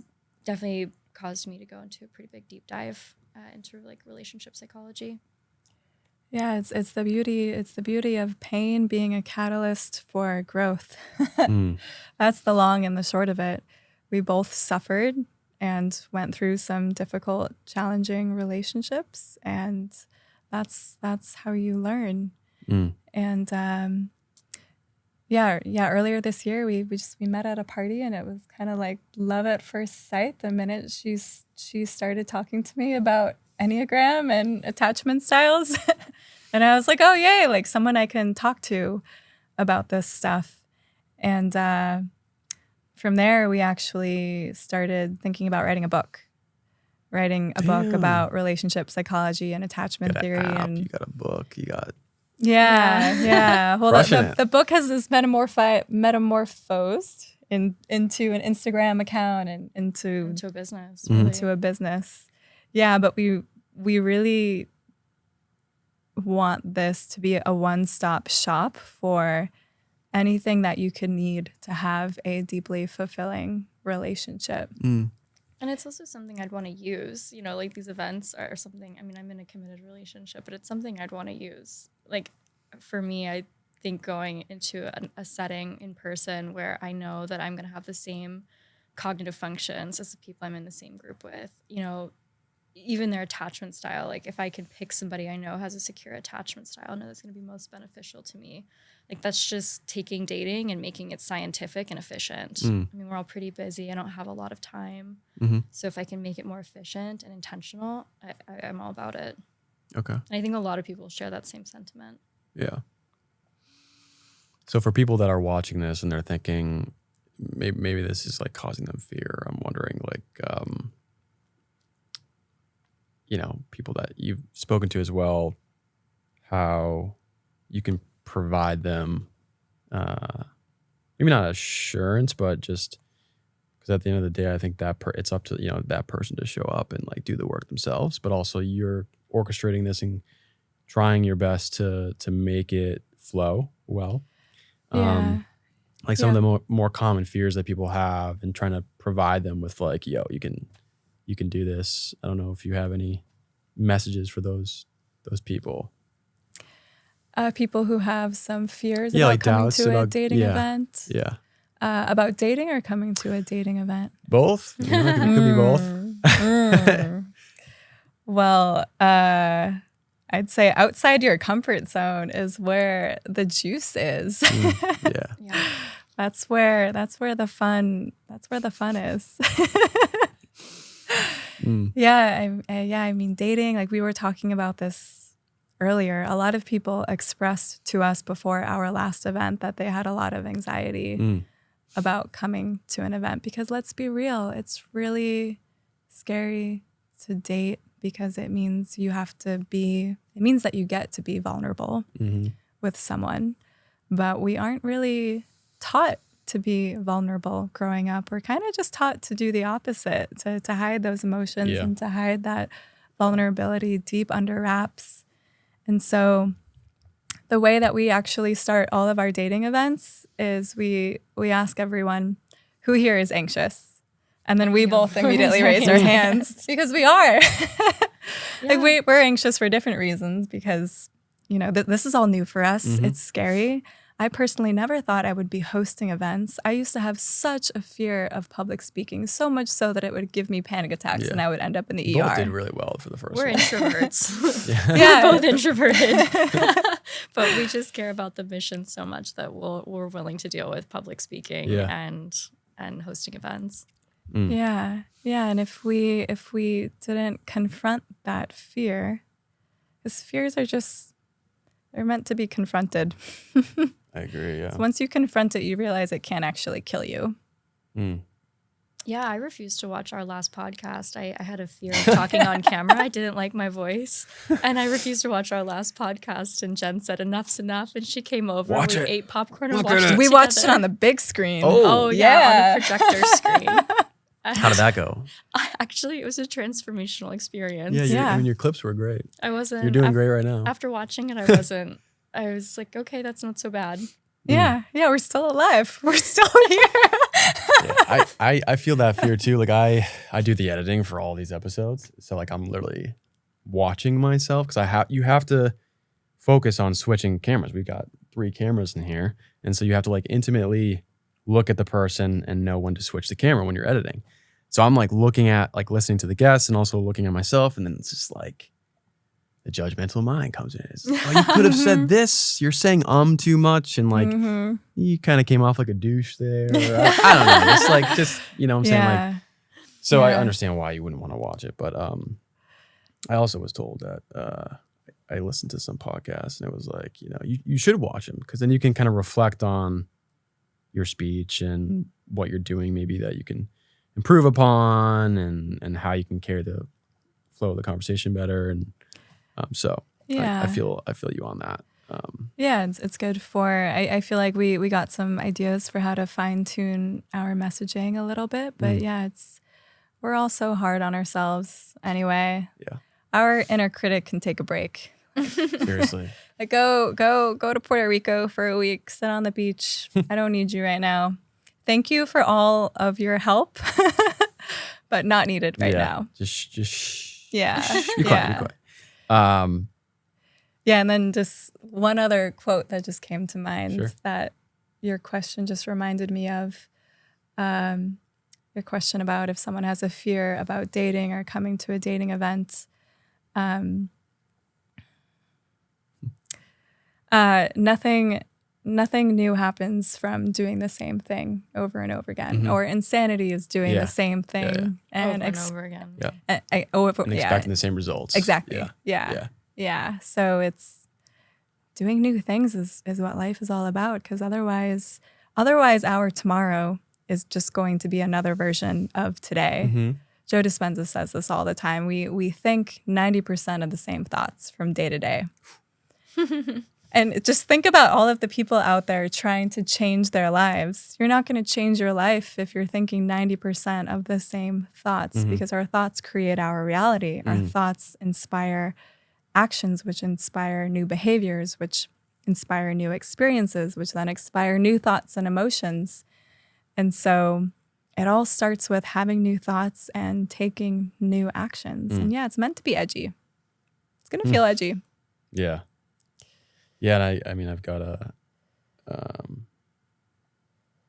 caused me to go into a pretty big deep dive into like relationship psychology. Yeah, it's the beauty of pain being a catalyst for growth. That's the long and the short of it. We both suffered and went through some difficult, challenging relationships, and that's how you learn. And earlier this year we met at a party, and it was kind of like love at first sight. The minute she started talking to me about Enneagram and attachment styles. And I was like, oh, yay, like someone I can talk to about this stuff. And from there, we actually started thinking about writing a book about relationship psychology and attachment You got theory. an app, And you got a book, you got yeah. Well, Crushing the book has this metamorphosed into an Instagram account and into a business. Mm-hmm. Really. into a business. Yeah, but we really want this to be a one-stop shop for anything that you could need to have a deeply fulfilling relationship. Mm. And it's also something I'd want to use, you know, like these events are something, I mean, I'm in a committed relationship, but it's something I'd want to use. Like for me, I think going into a setting in person where I know that I'm going to have the same cognitive functions as the people I'm in the same group with, you know, even their attachment style. Like if I can pick somebody I know has a secure attachment style, I know that's going to be most beneficial to me. Like that's just taking dating and making it scientific and efficient. I mean, we're all pretty busy. I don't have a lot of time. Mm-hmm. So if I can make it more efficient and intentional, I'm all about it. Okay. And I think a lot of people share that same sentiment. Yeah. So for people that are watching this and they're thinking, maybe this is like causing them fear, I'm wondering like, you know, people that you've spoken to as well, how you can provide them, maybe not assurance, but just because at the end of the day, I think that it's up to, you know, that person to show up and like do the work themselves, but also you're orchestrating this and trying your best to make it flow well. Like some of the more common fears that people have and trying to provide them with like, yo, you can do this. I don't know if you have any messages for those people. People who have some fears Yeah, about like coming doubts to a about- dating yeah. event. Yeah. About dating or coming to a dating event? Both? You know, it could be both. Well, I'd say outside your comfort zone is where the juice is. Yeah. That's where the fun is. I mean, dating, like we were talking about this earlier. A lot of people expressed to us before our last event that they had a lot of anxiety about coming to an event because let's be real, it's really scary to date because it means that you get to be vulnerable with someone. But we aren't really taught to be vulnerable growing up. We're kind of just taught to do the opposite, to hide those emotions and to hide that vulnerability deep under wraps. And so the way that we actually start all of our dating events is we ask everyone, who here is anxious? And then we both immediately raise our hands because we are. Like we're anxious for different reasons because, you know, this is all new for us. It's scary. I personally never thought I would be hosting events. I used to have such a fear of public speaking, so much so that it would give me panic attacks and I would end up in the ER. Both did really well for the first We're one. introverts. Yeah. We're both introverted. But we just care about the mission so much that we're willing to deal with public speaking and hosting events. Yeah. And if we didn't confront that fear, because fears are they're meant to be confronted. I agree, yeah. So once you confront it, you realize it can't actually kill you. Yeah, I refused to watch our last podcast. I had a fear of talking on camera. I didn't like my voice. And I refused to watch our last podcast. And Jen said, enough's enough. And she came over. Watch we it. ate popcorn and Look watched at it it. We watched it together. on the big screen. Oh, yeah, on a projector screen. How did that go? Actually, it was a transformational experience. I mean, your clips were great. I wasn't. You're doing great right now. After watching it, I wasn't. I was like, okay, that's not so bad. Yeah, we're still alive. We're still here. I feel that fear too. Like I do the editing for all these episodes. So like I'm literally watching myself because you have to focus on switching cameras. We've got 3 cameras in here. And so you have to like intimately look at the person and know when to switch the camera when you're editing. So I'm like looking at like listening to the guests and also looking at myself. And then it's just like the judgmental mind comes in. It's, oh, you could have said this. You're saying too much. And like you kind of came off like a douche there. I don't know. It's like just, you know what I'm saying? Like, so I understand why you wouldn't want to watch it. But I also was told that I listened to some podcasts and it was like, you should watch them because then you can kind of reflect on your speech and what you're doing, maybe that you can improve upon, and how you can carry the flow of the conversation better. And so Yeah. I feel you on that. Yeah, it's good for, I feel like we got some ideas for how to fine tune our messaging a little bit, but yeah, we're all so hard on ourselves anyway. Yeah. Our inner critic can take a break. Seriously. Like go to Puerto Rico for a week, sit on the beach. I don't need you right now. Thank you for all of your help, but not needed right now. Just Yeah. be quiet, be quiet. Yeah, and then just one other quote that just came to mind Sure. that your question just reminded me of. Your question about if someone has a fear about dating or coming to a dating event. Nothing new happens from doing the same thing over and over again, or insanity is doing the same thing and over again. Yeah. And expecting the same results. Exactly. Yeah. So it's doing new things is what life is all about, because otherwise our tomorrow is just going to be another version of today. Mm-hmm. Joe Dispenza says this all the time. We think 90% of the same thoughts from day to day. And just think about all of the people out there trying to change their lives. You're not going to change your life if you're thinking 90% of the same thoughts, because our thoughts create our reality. Our thoughts inspire actions, which inspire new behaviors, which inspire new experiences, which then inspire new thoughts and emotions. And so it all starts with having new thoughts and taking new actions. And yeah, it's meant to be edgy. It's going to feel edgy. Yeah. Yeah, and I mean, I've got a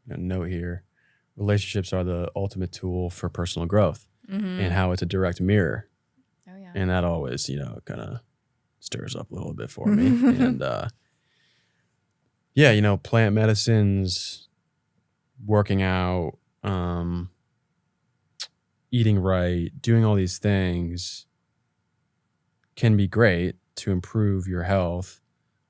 note here. Relationships are the ultimate tool for personal growth, and how it's a direct mirror. Oh, yeah. And that always, kind of stirs up a little bit for me. And plant medicines, working out, eating right, doing all these things can be great to improve your health.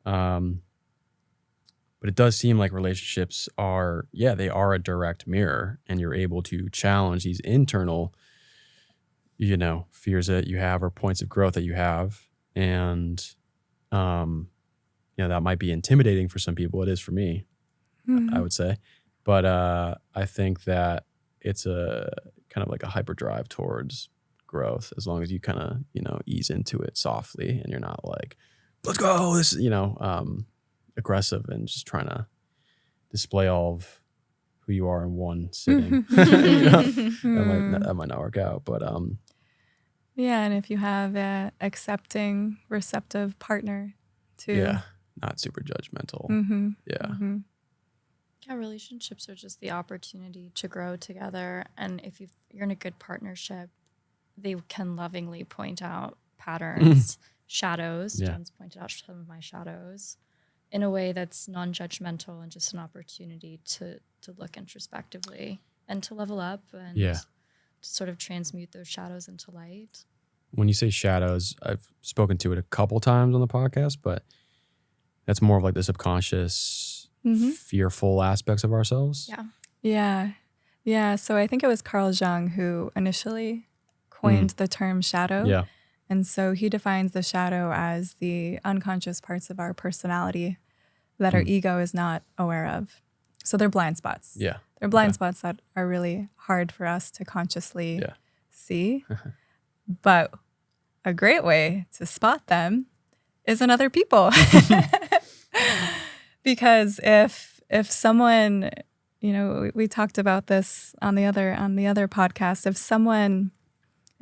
But it does seem like relationships are a direct mirror, and you're able to challenge these internal, fears that you have or points of growth that you have. And, that might be intimidating for some people. It is for me, I would say. But I think that it's a kind of like a hyperdrive towards growth, as long as you kind of, ease into it softly and you're not like, let's go, this, aggressive and just trying to display all of who you are in one sitting. That might not work out. But yeah, and if you have a accepting, receptive partner too. Yeah, not super judgmental. Yeah. Yeah, relationships are just the opportunity to grow together. And if you're in a good partnership, they can lovingly point out patterns, shadows. Yeah. Jen's pointed out some of my shadows in a way that's non-judgmental and just an opportunity to look introspectively and to level up and to sort of transmute those shadows into light. When you say shadows, I've spoken to it a couple times on the podcast, but that's more of like the subconscious, fearful aspects of ourselves. Yeah. So I think it was Carl Jung who initially coined the term shadow. Yeah. And so he defines the shadow as the unconscious parts of our personality that our ego is not aware of. So they're blind spots. Yeah. They're blind spots that are really hard for us to consciously see. But a great way to spot them is in other people. Because if someone, we talked about this on the other podcast, if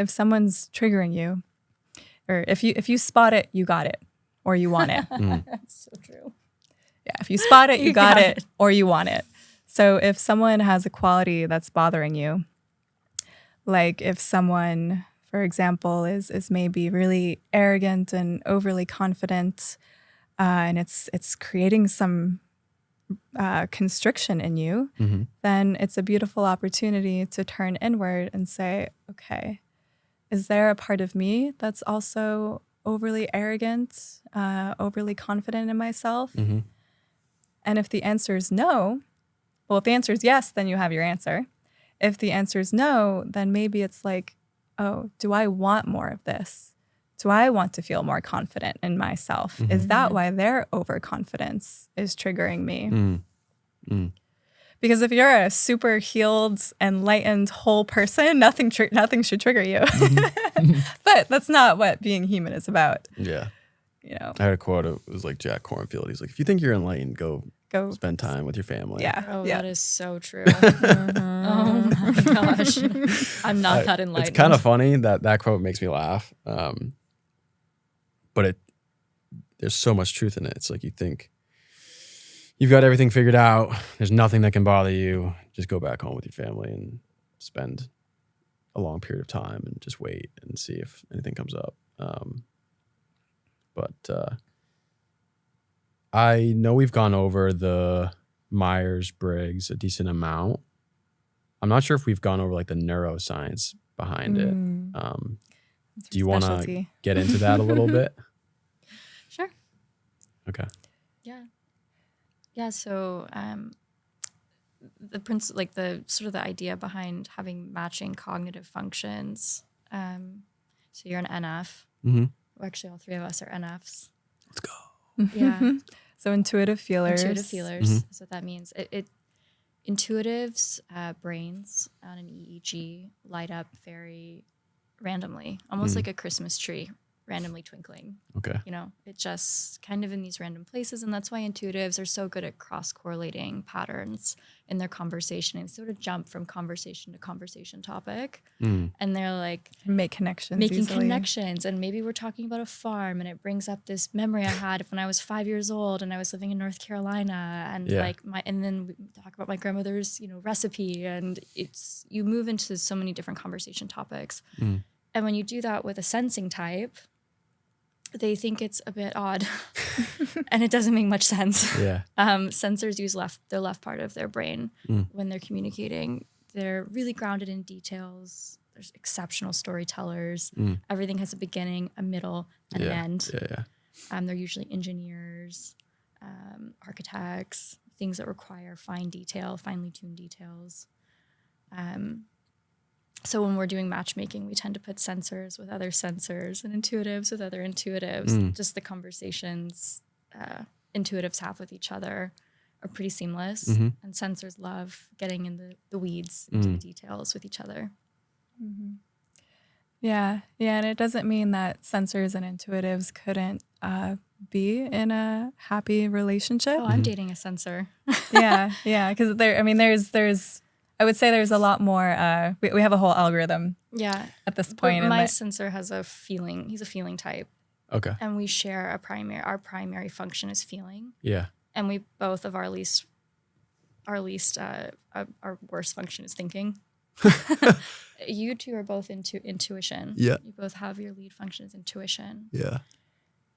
someone's triggering you, or if you spot it, you got it, or you want it. That's so true. Yeah, if you spot it, you got it, or you want it. So if someone has a quality that's bothering you, like if someone, for example, is maybe really arrogant and overly confident, and it's creating some constriction in you, then it's a beautiful opportunity to turn inward and say, okay, is there a part of me that's also overly arrogant, overly confident in myself? Mm-hmm. And if the answer is no, well, if the answer is yes, then you have your answer. If the answer is no, then maybe it's like, oh, do I want more of this? Do I want to feel more confident in myself? Mm-hmm. Is that why their overconfidence is triggering me? Mm-hmm. Because if you're a super healed, enlightened, whole person, nothing should trigger you. Mm-hmm. But that's not what being human is about. Yeah. You know, I had a quote. It was like Jack Kornfield. He's like, if you think you're enlightened, go spend time with your family. Yeah. Oh, yeah. that is so true. Oh my gosh. I'm not that enlightened. It's kind of funny that quote makes me laugh. But there's so much truth in it. It's like you think you've got everything figured out. There's nothing that can bother you. Just go back home with your family and spend a long period of time and just wait and see if anything comes up. But I know we've gone over the Myers-Briggs a decent amount. I'm not sure if we've gone over like the neuroscience behind it. Do you want to get into that a little bit? Sure. Okay. Yeah. So the sort of the idea behind having matching cognitive functions. So you're an NF. Mm-hmm. Well, actually, all three of us are NFs. Let's go. Yeah. So intuitive feelers. Intuitive feelers is what that means. Intuitives' brains on an EEG light up very randomly, almost like a Christmas tree randomly twinkling. Okay. You know, it just kind of in these random places. And that's why intuitives are so good at cross-correlating patterns in their conversation and sort of jump from conversation to conversation topic. And they're like make connections making easily. connections. And maybe we're talking about a farm and it brings up this memory I had when I was 5 years old and I was living in North Carolina. And and then we talk about my grandmother's, recipe. And you move into so many different conversation topics. And when you do that with a sensing type, they think it's a bit odd and it doesn't make much sense. Yeah. Sensors use the left part of their brain when they're communicating. They're really grounded in details. There's exceptional storytellers. Everything has a beginning, a middle, and an end. Yeah. They're usually engineers, architects, things that require fine detail, finely tuned details. So when we're doing matchmaking, we tend to put sensors with other sensors and intuitives with other intuitives. Just the conversations intuitives have with each other are pretty seamless. And sensors love getting in the weeds, into the details with each other. Yeah. And it doesn't mean that sensors and intuitives couldn't be in a happy relationship. Oh, I'm dating a sensor. Yeah. Because there's I would say there's a lot more. We have a whole algorithm. Yeah. At this point, but my sensor has a feeling. He's a feeling type. Okay. And we share our primary function is feeling. Yeah. And we both of our worst function is thinking. You two are both into intuition. Yeah. You both have your lead function is intuition. Yeah.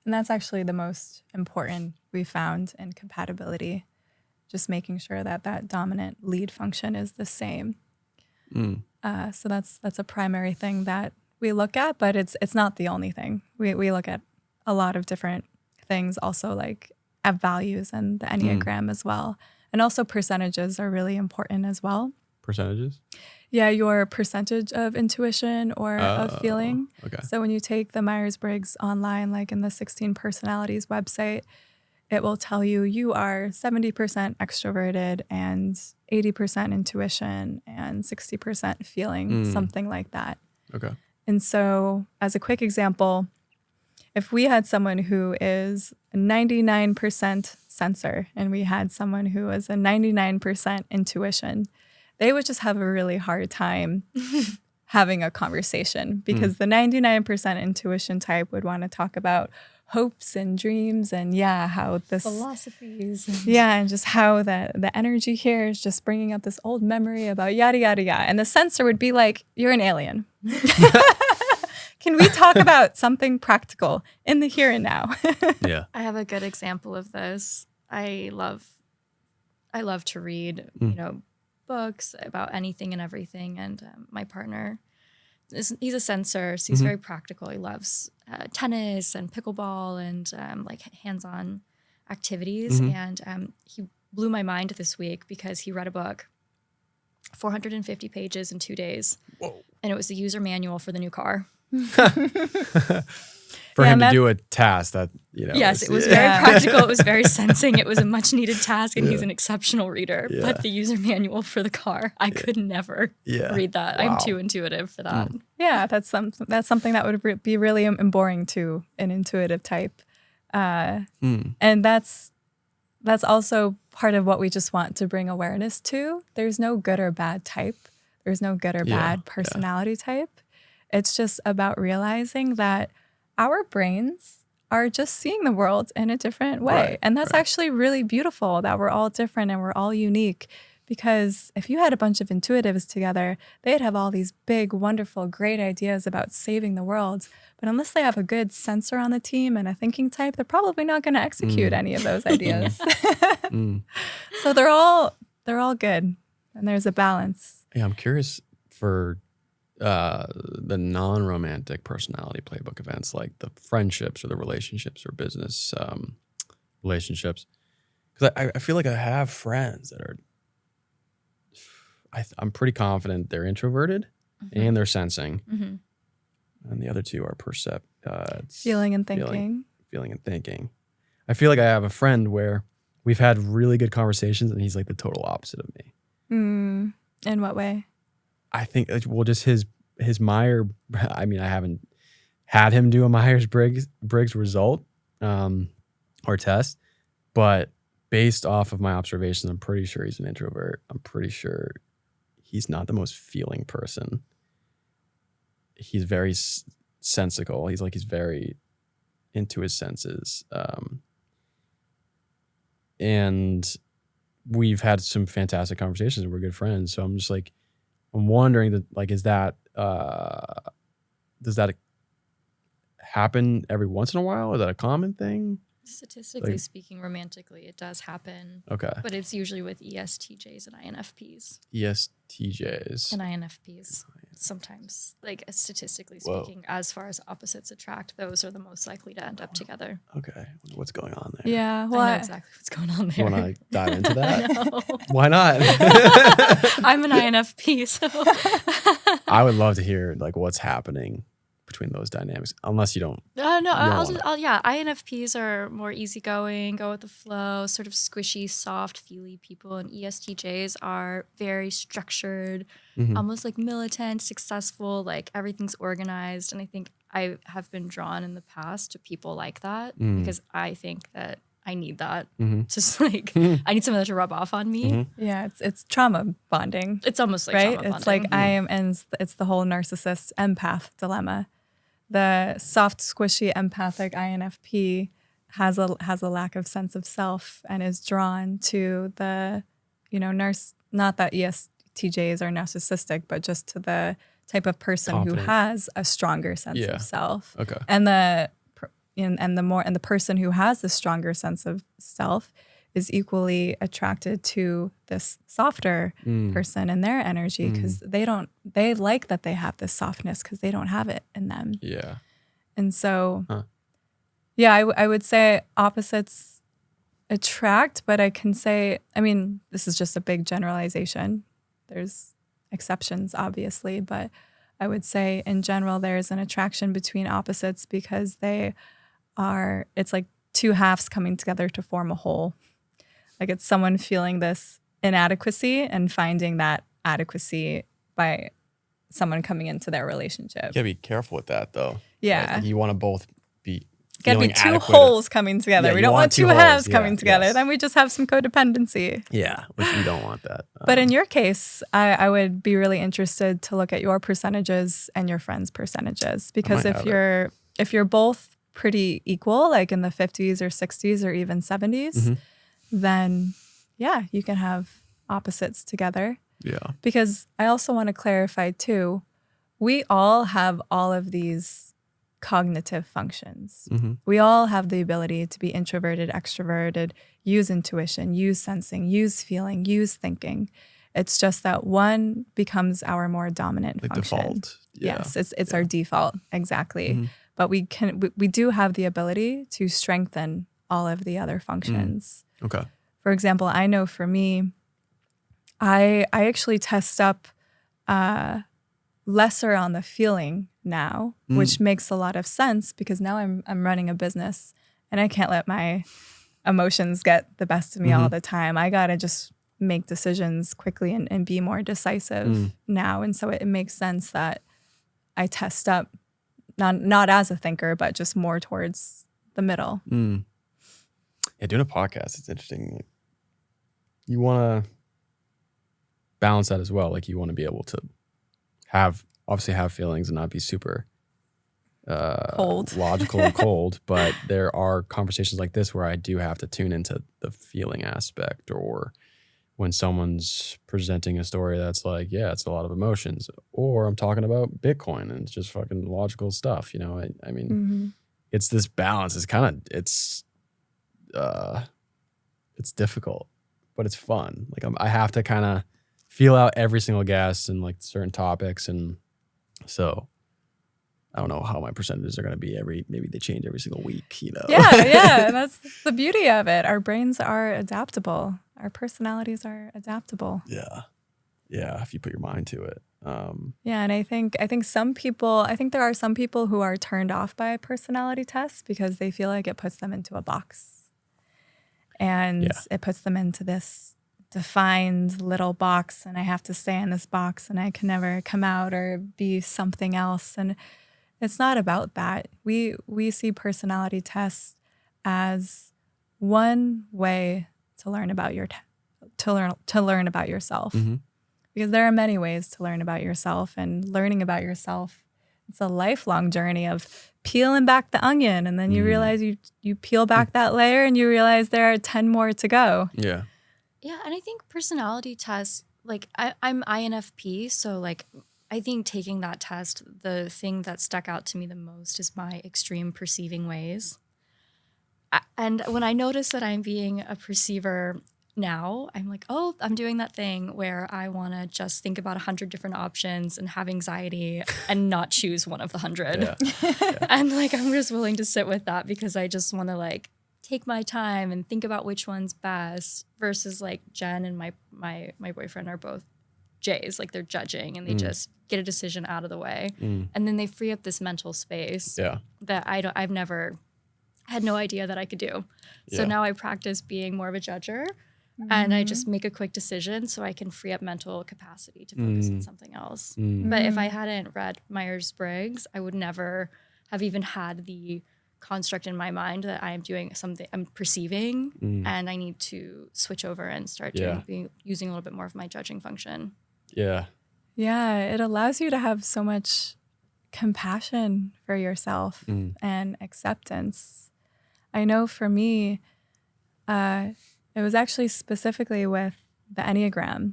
And that's actually the most important we found in compatibility. Just making sure that dominant lead function is the same. So that's a primary thing that we look at, but it's not the only thing. We look at a lot of different things, also like at values and the Enneagram as well. And also percentages are really important as well. Percentages? Yeah, your percentage of intuition or of feeling. Okay. So when you take the Myers-Briggs online, like in the 16 Personalities website, it will tell you are 70% extroverted and 80% intuition and 60% feeling, something like that. Okay. And so as a quick example, if we had someone who is 99% sensor and we had someone who was a 99% intuition, they would just have a really hard time having a conversation because the 99% intuition type would want to talk about hopes and dreams and how this philosophies and just how the energy here is just bringing up this old memory about yada yada yada, and the sensor would be like, you're an alien. Can we talk about something practical in the here and now? Yeah. I have a good example of this. I love to read books about anything and everything, and my partner he's a sensor, so he's very practical. He loves tennis and pickleball and like hands-on activities. And he blew my mind this week because he read a book, 450 pages in 2 days. Whoa. And it was the user manual for the new car. For him to do a task that, Yes, it was very practical. It was very sensing. It was a much needed task, and he's an exceptional reader. Yeah. But the user manual for the car, I could never read that. Wow. I'm too intuitive for that. Yeah, that's something that would be really boring to an intuitive type. And that's also part of what we just want to bring awareness to. There's no good or bad type. There's no good or bad personality type. It's just about realizing that our brains are just seeing the world in a different way. Right, And that's actually really beautiful that we're all different and we're all unique. Because if you had a bunch of intuitives together, they'd have all these big, wonderful, great ideas about saving the world. But unless they have a good sensor on the team and a thinking type, they're probably not going to execute any of those ideas. So they're all good, and there's a balance. Yeah, I'm curious for the non-romantic personality playbook events, like the friendships or the relationships or business relationships, because I feel like I have friends that are. I'm pretty confident they're introverted and they're sensing, and the other two are Feeling and thinking. Feeling and thinking. I feel like I have a friend where we've had really good conversations, and he's like the total opposite of me. In what way? I think, well, just his Meyer. I mean, I haven't had him do a Myers-Briggs result or test, but based off of my observations, I'm pretty sure he's an introvert. I'm pretty sure he's not the most feeling person. He's very sensical. He's very into his senses. And we've had some fantastic conversations, and we're good friends. So I'm just like, I'm wondering that, like, does that happen every once in a while? Is that a common thing? Statistically speaking, romantically, it does happen. Okay. But it's usually with ESTJs and INFPs. ESTJs. And INFPs. Sometimes, like statistically speaking, as far as opposites attract, those are the most likely to end up together. Okay. What's going on there? Yeah. Well, I know exactly what's going on there. You want to dive into that? No. Why not? I'm an INFP, so I would love to hear like what's happening between those dynamics, unless you don't. INFPs are more easygoing, go with the flow, sort of squishy, soft, feely people, and ESTJs are very structured, almost like militant, successful, like everything's organized. And I think I have been drawn in the past to people like that because I think that I need that. Just like I need some of that to rub off on me. Yeah, it's trauma bonding. It's almost like right. trauma It's bonding. like I am, and it's the whole narcissist empath dilemma. The soft, squishy, empathic INFP has a lack of sense of self and is drawn to the, not that ESTJs are narcissistic, but just to the type of person Confident. who has a stronger sense of self. Okay. And the person who has the stronger sense of self is equally attracted to this softer person and their energy because they like that they have this softness because they don't have it in them. Yeah. And so, I would say opposites attract, but I can say, this is just a big generalization. There's exceptions, obviously, but I would say in general, there's an attraction between opposites because it's like two halves coming together to form a whole. Like it's someone feeling this inadequacy and finding that adequacy by someone coming into their relationship. You gotta be careful with that, though. Yeah. Like, you want to both be. Gotta be two adequate. holes coming together. Yeah, we you don't want want two two halves holes. coming Yeah, together. yes. Then we just have some codependency. Yeah, which you don't want that. But in your case, I would be really interested to look at your percentages and your friends' percentages because might if you're both pretty equal, like in the 50s or 60s or even 70s, then you can have opposites together. Yeah. Because I also want to clarify too, we all have all of these cognitive functions. We all have the ability to be introverted, extroverted, use intuition, use sensing, use feeling, use thinking. It's just that one becomes our more dominant Like function. default. Yeah. Yes, it's our default, exactly. Mhm. But we do have the ability to strengthen all of the other functions. Okay. For example, I know for me, I actually test up lesser on the feeling now, which makes a lot of sense because now I'm running a business and I can't let my emotions get the best of me all the time. I gotta just make decisions quickly and be more decisive now. And so it makes sense that I test up not as a thinker, but just more towards the middle. Yeah, doing a podcast, it's interesting. Like, you want to balance that as well. Like you want to be able to obviously have feelings and not be super Cold. logical and cold. But there are conversations like this where I do have to tune into the feeling aspect, or when someone's presenting a story that's like, yeah, it's a lot of emotions, or I'm talking about Bitcoin and it's just fucking logical stuff. You know, I mean, it's this balance. It's difficult, but it's fun. Like I have to kind of feel out every single guest and like certain topics, and so I don't know how my percentages are going to be maybe they change every single week, you know? Yeah. That's the beauty of it. Our brains are adaptable. Our personalities are adaptable. Yeah. If you put your mind to it. Yeah. And I think there are some people who are turned off by personality tests because they feel like it puts them into a box. And it puts them into this defined little box, and I have to stay in this box and I can never come out or be something else. And it's not about that. We see personality tests as one way to learn about learn about yourself. Because there are many ways to learn about yourself, and learning about yourself, it's a lifelong journey of peeling back the onion, and then you realize you peel back that layer and you realize there are 10 more to go. Yeah. Yeah, and I think personality tests, like I'm INFP, so like I think taking that test, the thing that stuck out to me the most is my extreme perceiving ways. And when I notice that I'm being a perceiver now, I'm like, oh, I'm doing that thing where I want to just think about 100 different options and have anxiety and not choose one of the 100. Yeah. And like, I'm just willing to sit with that because I just want to like take my time and think about which one's best, versus like Jen and my boyfriend are both J's, like they're judging and they just get a decision out of the way. And then they free up this mental space that I've never had no idea that I could do. So now I practice being more of a judger, and I just make a quick decision so I can free up mental capacity to focus on something else. But if I hadn't read Myers-Briggs, I would never have even had the construct in my mind that I am doing something, I'm perceiving, and I need to switch over and start using a little bit more of my judging function. Yeah. Yeah, it allows you to have so much compassion for yourself and acceptance. I know for me, it was actually specifically with the Enneagram.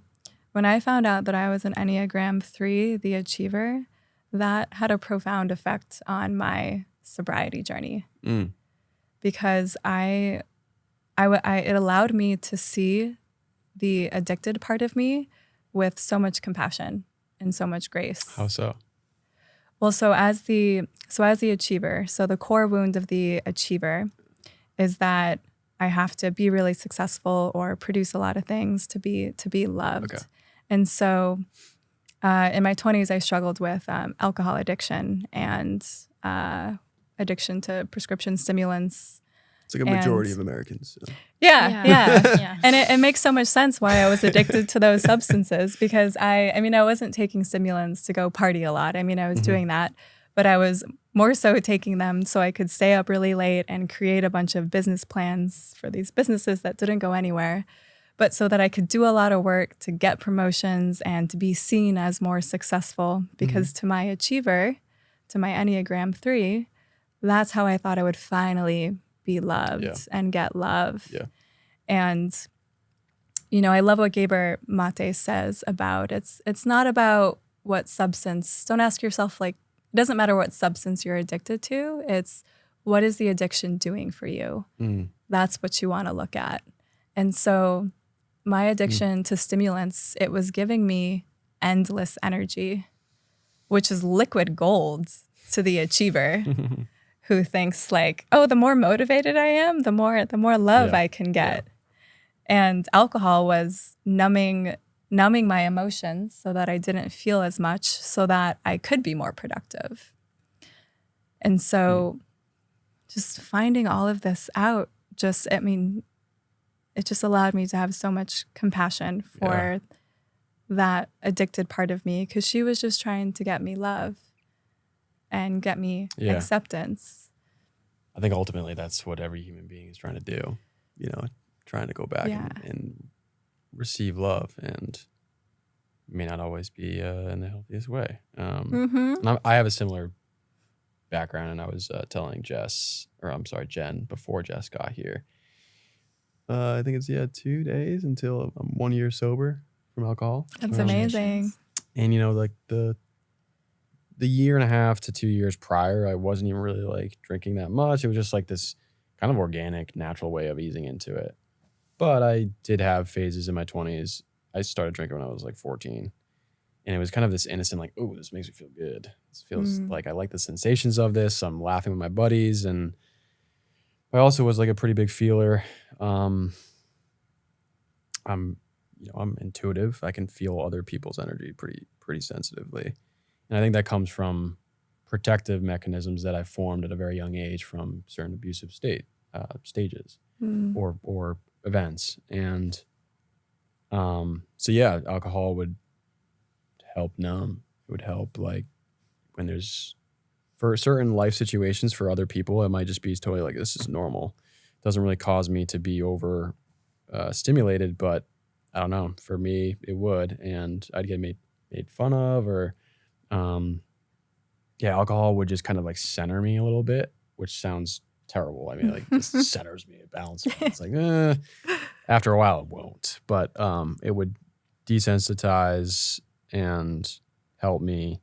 When I found out that I was an Enneagram 3, the achiever, that had a profound effect on my sobriety journey. Because it allowed me to see the addicted part of me with so much compassion and so much grace. How so? Well, so as the achiever, so the core wound of the achiever is that I have to be really successful or produce a lot of things to be loved. Okay. And so in my 20s, I struggled with alcohol addiction and addiction to prescription stimulants. It's like a majority of Americans. So. Yeah. And it makes so much sense why I was addicted to those substances, because I wasn't taking stimulants to go party a lot. I mean, I was doing that, but I was more so taking them so I could stay up really late and create a bunch of business plans for these businesses that didn't go anywhere, but so that I could do a lot of work to get promotions and to be seen as more successful. Because to my achiever, to my Enneagram 3, that's how I thought I would finally be loved and get love. Yeah. And, I love what Gabor Mate says about it's not about what substance. Don't ask yourself, like, it doesn't matter what substance you're addicted to. It's what is the addiction doing for you? That's what you want to look at. And so my addiction to stimulants, it was giving me endless energy, which is liquid gold to the achiever who thinks like, oh, the more motivated I am, the more love I can get. And alcohol was numbing my emotions so that I didn't feel as much, so that I could be more productive. And so just finding all of this out, it just allowed me to have so much compassion for that addicted part of me, because she was just trying to get me love and get me acceptance. I think ultimately that's what every human being is trying to do, trying to go back and receive love, and it may not always be in the healthiest way. And I have a similar background, and I was telling Jen, before Jess got here. I think it's 2 days until I'm 1 year sober from alcohol. That's amazing. And like the year and a half to 2 years prior, I wasn't even really like drinking that much. It was just like this kind of organic, natural way of easing into it. But I did have phases in my 20s. I started drinking when I was like 14. And it was kind of this innocent, like, oh, this makes me feel good. This feels like I like the sensations of this. I'm laughing with my buddies. And I also was like a pretty big feeler. I'm intuitive. I can feel other people's energy pretty sensitively. And I think that comes from protective mechanisms that I formed at a very young age from certain abusive stages or events. And alcohol would help numb. It would help, like, when there's, for certain life situations for other people, it might just be totally like, this is normal. It doesn't really cause me to be over stimulated, but I don't know, for me it would, and I'd get made fun of, or alcohol would just kind of like center me a little bit, which sounds terrible. I mean, like, just centers me, it balances me. It's like after a while it won't, but it would desensitize and help me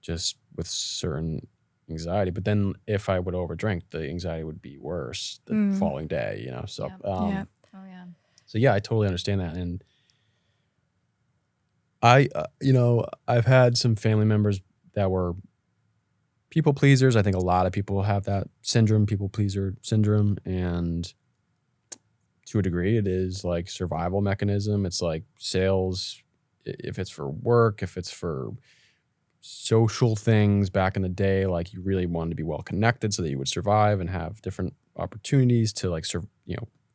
just with certain anxiety. But then if I would overdrink, the anxiety would be worse the following day, so so I totally understand that. And I've had some family members that were people pleasers. I think a lot of people have that syndrome, people pleaser syndrome, and to a degree it is like survival mechanism. It's like sales, if it's for work, if it's for social things back in the day, like you really wanted to be well connected so that you would survive and have different opportunities to like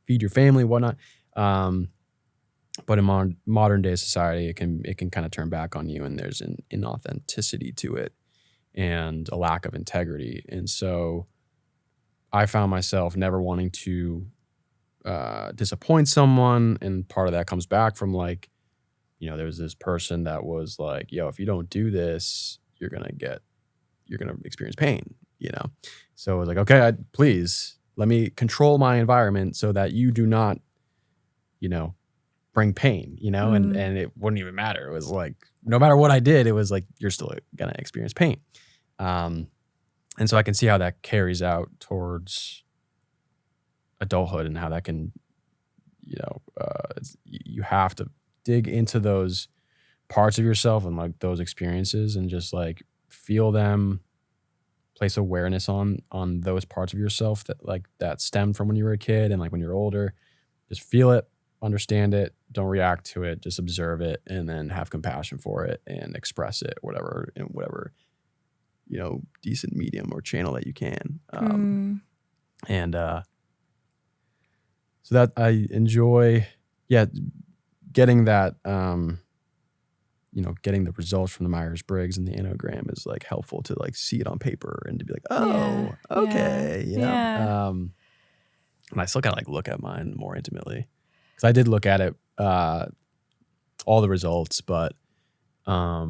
feed your family, whatnot. But in modern day society, it can kind of turn back on you, and there's an inauthenticity to it and a lack of integrity. And so I found myself never wanting to disappoint someone, and part of that comes back from like, there was this person that was like, yo, if you don't do this, you're gonna experience pain, So I was like, okay, please let me control my environment so that you do not, bring pain, and it wouldn't even matter. It was like, no matter what I did, it was like, you're still gonna experience pain. And so I can see how that carries out towards adulthood, and how that can, you have to dig into those parts of yourself and like those experiences, and just like feel them, place awareness on those parts of yourself that stem from when you were a kid, and like when you're older, just feel it, understand it, don't react to it, just observe it, and then have compassion for it and express it, whatever, in whatever, decent medium or channel that you can. And so that I enjoy, getting that, getting the results from the Myers-Briggs and the Enneagram is like helpful to like see it on paper and to be like, okay, And I still gotta like look at mine more intimately, because I did look at it, all the results, but I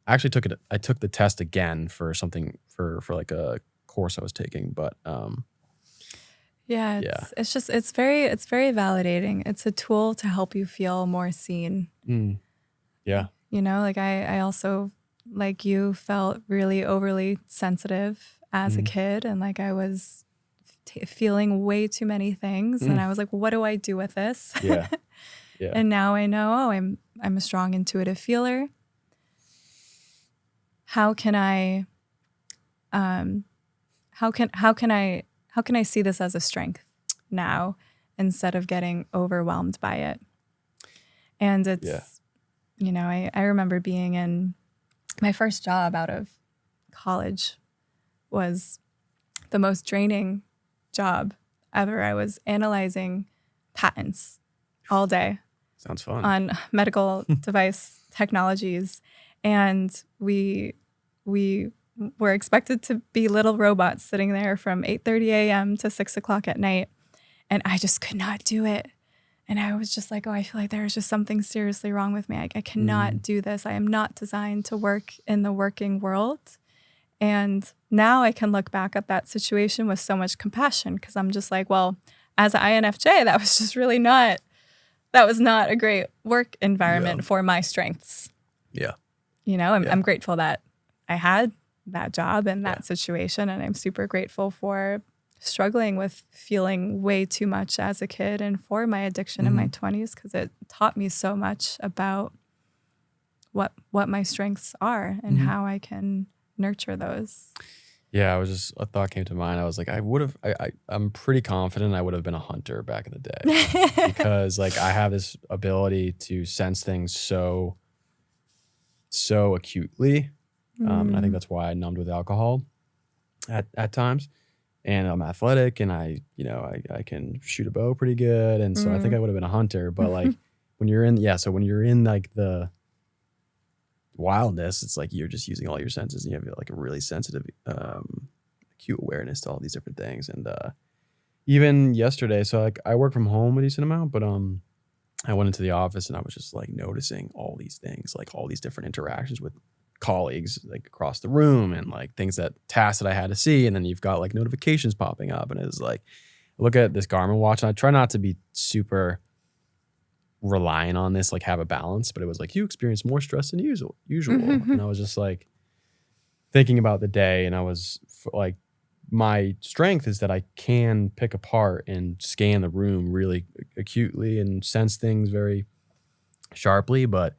actually took the test again for something for like a course I was taking, but it's very validating. It's a tool to help you feel more seen. Like I also, like you, felt really overly sensitive as a kid, and like I was feeling way too many things. And I was like, what do I do with this? Yeah. Yeah. And now I know, I'm a strong intuitive feeler. How can I see this as a strength now instead of getting overwhelmed by it? And it's, I remember being in my first job out of college was the most draining job ever. I was analyzing patents all day. Sounds fun. On medical device technologies. And we were expected to be little robots sitting there from 8:30 a.m. to 6 o'clock at night. And I just could not do it. And I was just like, I feel like there's just something seriously wrong with me. I cannot do this. I am not designed to work in the working world. And now I can look back at that situation with so much compassion because I'm just like, well, as an INFJ, that was not a great work environment for my strengths. Yeah. I'm grateful that I had that job and that situation. And I'm super grateful for struggling with feeling way too much as a kid and for my addiction in my 20s because it taught me so much about what my strengths are and how I can nurture those. Yeah, a thought came to mind. I was like, I'm pretty confident I would have been a hunter back in the day because like I have this ability to sense things so acutely. And I think that's why I numbed with alcohol at times. And I'm athletic and I can shoot a bow pretty good. And so I think I would have been a hunter, but like when you're in like the wildness, it's like you're just using all your senses and you have like a really sensitive acute awareness to all these different things. And even yesterday, so like I work from home a decent amount, but I went into the office and I was just like noticing all these things, like all these different interactions with colleagues like across the room and like tasks that I had to see. And then you've got like notifications popping up and it's like look at this Garmin watch and I try not to be super relying on this, like have a balance, but it was like you experience more stress than usual. And I was just like thinking about the day and I was like, my strength is that I can pick apart and scan the room really acutely and sense things very sharply. But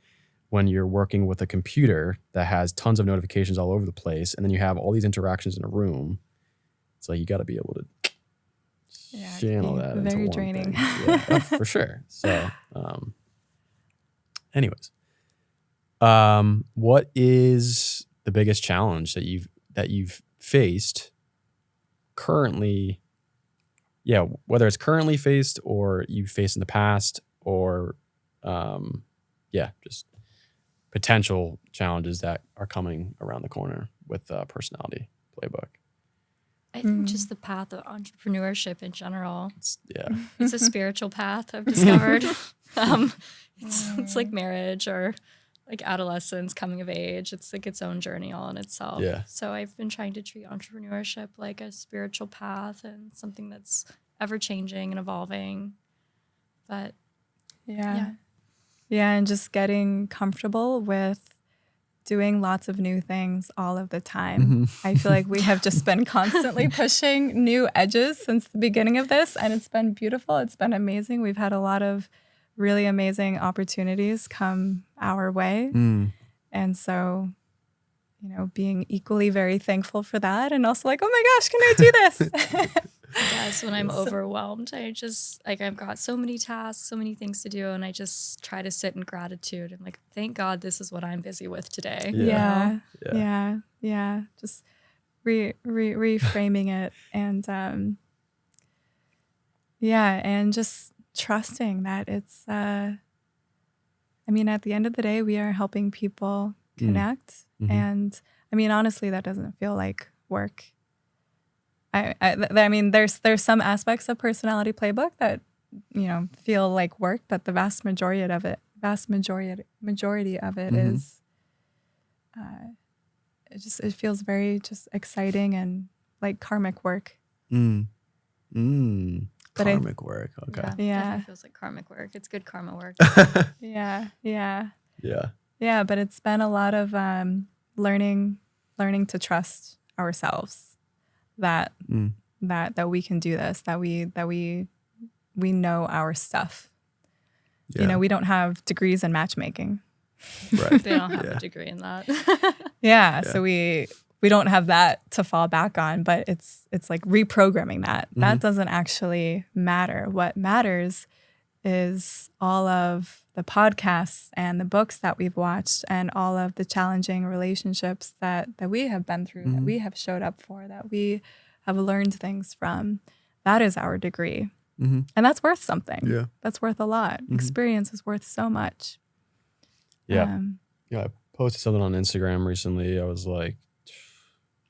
when you're working with a computer that has tons of notifications all over the place and then you have all these interactions in a room, it's like you got to be able to channel that into very one draining. thing. Yeah, for sure. So, anyways, what is the biggest challenge that you've faced currently? Yeah, whether it's currently faced or you've faced in the past, or just potential challenges that are coming around the corner with Personality Playbook. I think just the path of entrepreneurship in general. It's a spiritual path I've discovered. It's like marriage or like adolescence, coming of age. It's like its own journey all in itself. Yeah. So I've been trying to treat entrepreneurship like a spiritual path and something that's ever changing and evolving. But yeah, and just getting comfortable with doing lots of new things all of the time. I feel like we have just been constantly pushing new edges since the beginning of this, and it's been beautiful. It's been amazing. We've had a lot of really amazing opportunities come our way. And so, being equally very thankful for that and also like, oh my gosh, can I do this? Yes, when I'm overwhelmed, I just I've got so many tasks, so many things to do, and I just try to sit in gratitude and like, thank God this is what I'm busy with today. Yeah. Just reframing it and and just trusting that it's at the end of the day, we are helping people connect. And honestly, that doesn't feel like work. There's some aspects of Personality Playbook that, feel like work, but the vast majority of it is, it feels very just exciting and like karmic work. Karmic work. Okay. Yeah. It feels like karmic work. It's good karma work. Yeah. Yeah. But it's been a lot of learning to trust ourselves that that we can do this, that we know our stuff. Yeah. You know, we don't have degrees in matchmaking. Right. They don't have Yeah. a degree in that. Yeah. So we don't have that to fall back on, but it's like reprogramming that. That doesn't actually matter. What matters is all of the podcasts and the books that we've watched and all of the challenging relationships that we have been through, that we have showed up for, that we have learned things from. That is our degree. And that's worth something. Yeah. That's worth a lot. Experience is worth so much. Yeah. I posted something on Instagram recently. I was like,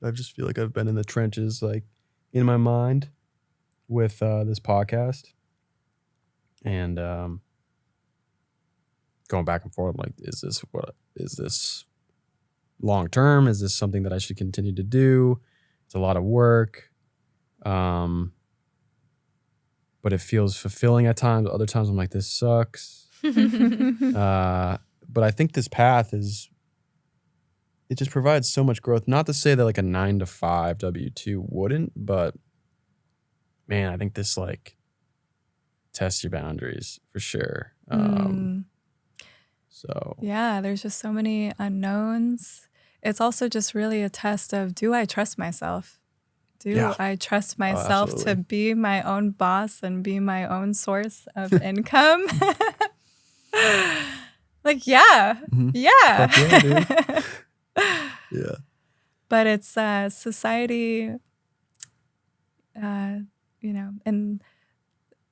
I just feel like I've been in the trenches, like in my mind with this podcast. And going back and forth, like, is this long term? Is this something that I should continue to do? It's a lot of work. But it feels fulfilling at times. Other times I'm like, this sucks. But I think this path it just provides so much growth. Not to say that like a 9-to-5 W-2 wouldn't, but man, I think this like tests your boundaries for sure. So yeah, there's just so many unknowns. It's also just really a test of, do I trust myself? Do I trust myself to be my own boss and be my own source of income? Like, yeah. Fuck yeah, dude. Yeah. But it's society, you know, and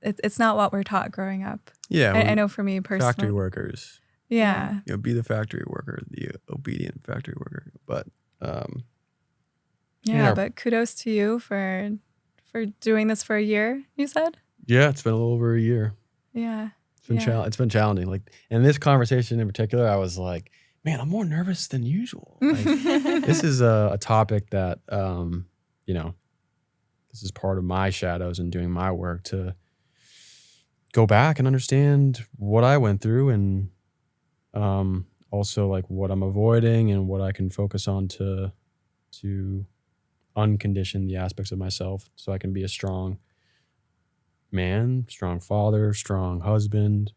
it's not what we're taught growing up. Yeah. I know for me personally. Factory workers. Yeah. You know, be the factory worker, the obedient factory worker. But yeah, but kudos to you for doing this for a year, you said? Yeah, it's been a little over a year. Yeah. It's been challenging. Like in this conversation in particular, I was like, man, I'm more nervous than usual. Like, this is a topic that, you know, this is part of my shadows and doing my work to go back and understand what I went through and also like what I'm avoiding and what I can focus on to uncondition the aspects of myself so I can be a strong man, strong father, strong husband.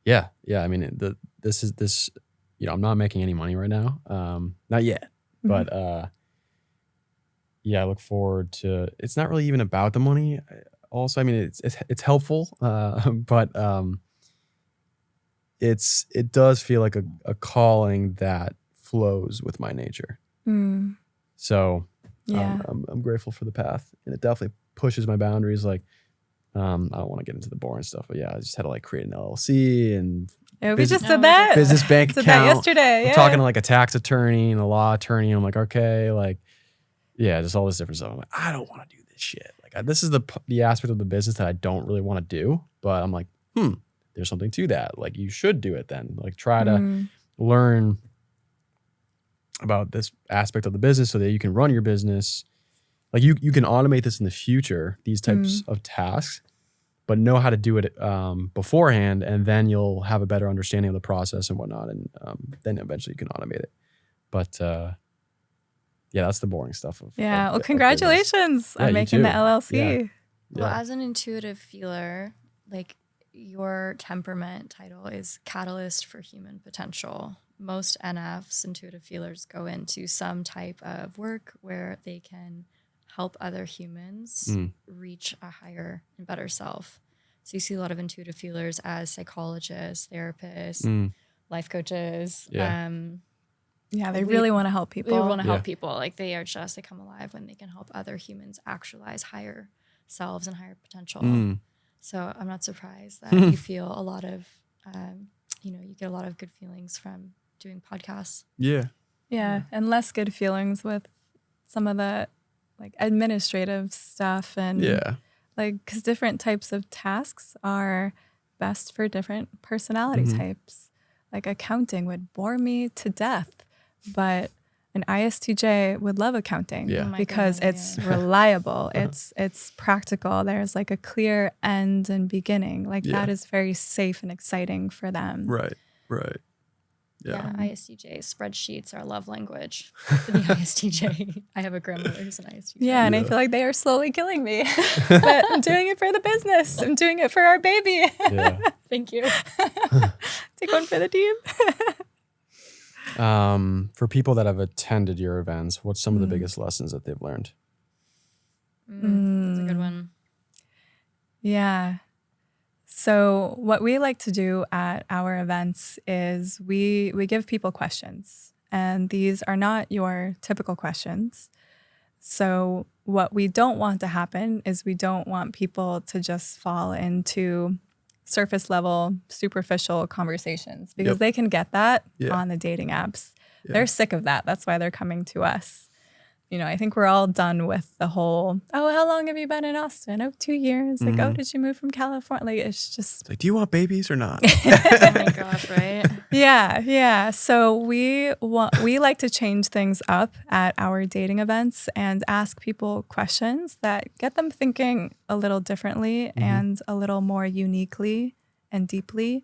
Yeah. I mean, this, you know, I'm not making any money right now. Not yet, but, yeah, I look forward to, it's not really even about the money. Also, I mean, it's helpful. But, it does feel like a calling that flows with my nature. So yeah. I'm grateful for the path, and it definitely pushes my boundaries. Like, I don't want to get into the boring stuff, but yeah, I just had to like create an LLC and we just did that. Business bank did account. That yesterday. I'm talking to like a tax attorney and a law attorney. I'm like, okay, like, yeah, just all this different stuff. I'm like, I don't want to do this shit. Like, this is the aspect of the business that I don't really want to do, but I'm like, there's something to that. Like, you should do it then. Like, try to learn about this aspect of the business so that you can run your business. Like, you can automate this in the future, these types of tasks, but know how to do it beforehand, and then you'll have a better understanding of the process and whatnot, and then eventually you can automate it. But yeah, that's the boring stuff. Well, congratulations on making the LLC. Yeah. Well, as an intuitive feeler, like, your temperament title is Catalyst for Human Potential. Most NFs, intuitive feelers, go into some type of work where they can help other humans reach a higher and better self. So you see a lot of intuitive feelers as psychologists, therapists, life coaches. Yeah. They really want to help people. They want to help people. Like, they come alive when they can help other humans actualize higher selves and higher potential. So I'm not surprised that you feel a lot of, you get a lot of good feelings from doing podcasts. Yeah. And less good feelings with some of the like administrative stuff and like, because different types of tasks are best for different personality types. Like, accounting would bore me to death, but an ISTJ would love accounting because it's reliable. It's practical. There's like a clear end and beginning. Like, that is very safe and exciting for them. Right. Yeah, ISTJ spreadsheets are love language for the ISTJ. I have a grandmother who's an ISTJ. Yeah, and I feel like they are slowly killing me. But I'm doing it for the business. I'm doing it for our baby. Yeah. Thank you. Take one for the team. For people that have attended your events, what's some of the biggest lessons that they've learned? That's a good one. Yeah. So what we like to do at our events is we give people questions, and these are not your typical questions. So what we don't want to happen is we don't want people to just fall into surface level, superficial conversations, because they can get that on the dating apps. Yeah. They're sick of that. That's why they're coming to us. You know, I think we're all done with the whole, oh, how long have you been in Austin? Oh, 2 years. Like, oh, did you move from California? Like, it's just. Like, do you want babies or not? Oh my gosh, right? Yeah. So we like to change things up at our dating events and ask people questions that get them thinking a little differently and a little more uniquely and deeply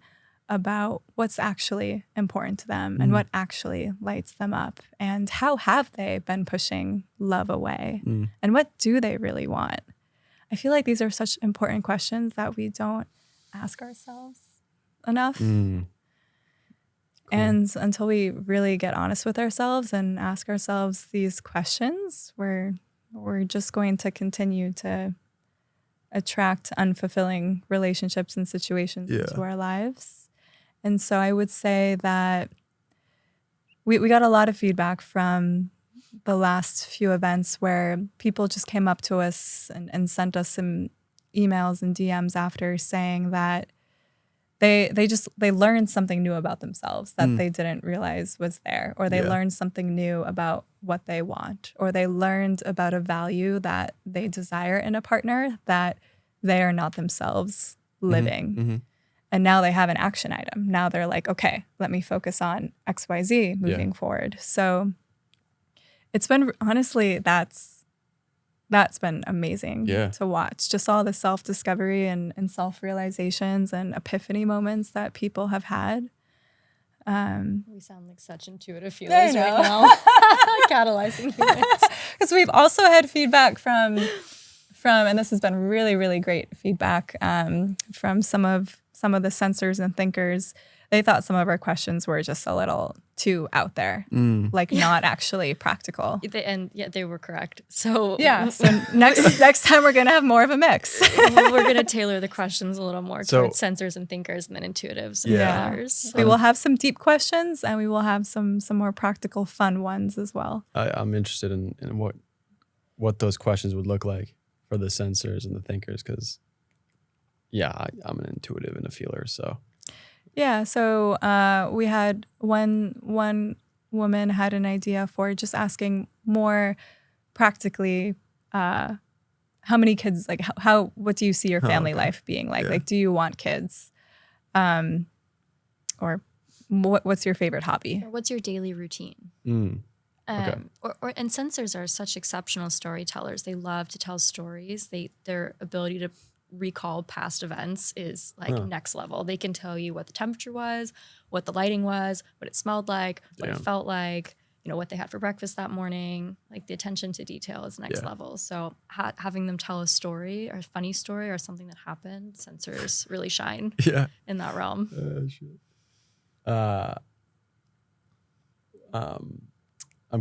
about what's actually important to them and what actually lights them up, and how have they been pushing love away, and what do they really want. I feel like these are such important questions that we don't ask ourselves enough. Cool. And until we really get honest with ourselves and ask ourselves these questions, we're just going to continue to attract unfulfilling relationships and situations into our lives. And so I would say that we got a lot of feedback from the last few events where people just came up to us and sent us some emails and DMs after, saying that they learned something new about themselves that they didn't realize was there, or they learned something new about what they want, or they learned about a value that they desire in a partner that they are not themselves living. And now they have an action item. Now they're like, okay, let me focus on XYZ moving forward. So it's been, honestly, that's been amazing to watch. Just all the self-discovery and self-realizations and epiphany moments that people have had. We sound like such intuitive feelers right now. Catalyzing humans. Because we've also had feedback from, and this has been really, really great feedback from some of the sensors and thinkers. They thought some of our questions were just a little too out there, not actually practical. They were correct. So so next time we're gonna have more of a mix. We're gonna tailor the questions a little more towards sensors and thinkers and then intuitives and feelers. We will have some deep questions, and we will have some more practical, fun ones as well. I'm interested in what those questions would look like for the sensors and the thinkers, because I'm an intuitive and a feeler, so. Yeah, so we had one woman had an idea for just asking more practically, how many kids, like what do you see your family life being like? Like, do you want kids? Or what's your favorite hobby? Or what's your daily routine? And sensors are such exceptional storytellers. They love to tell stories. Their ability to recall past events is like next level. They can tell you what the temperature was, what the lighting was, what it smelled like, what it felt like, what they had for breakfast that morning. Like, the attention to detail is next level. So having them tell a story or a funny story or something that happened, sensors really shine in that realm. I'm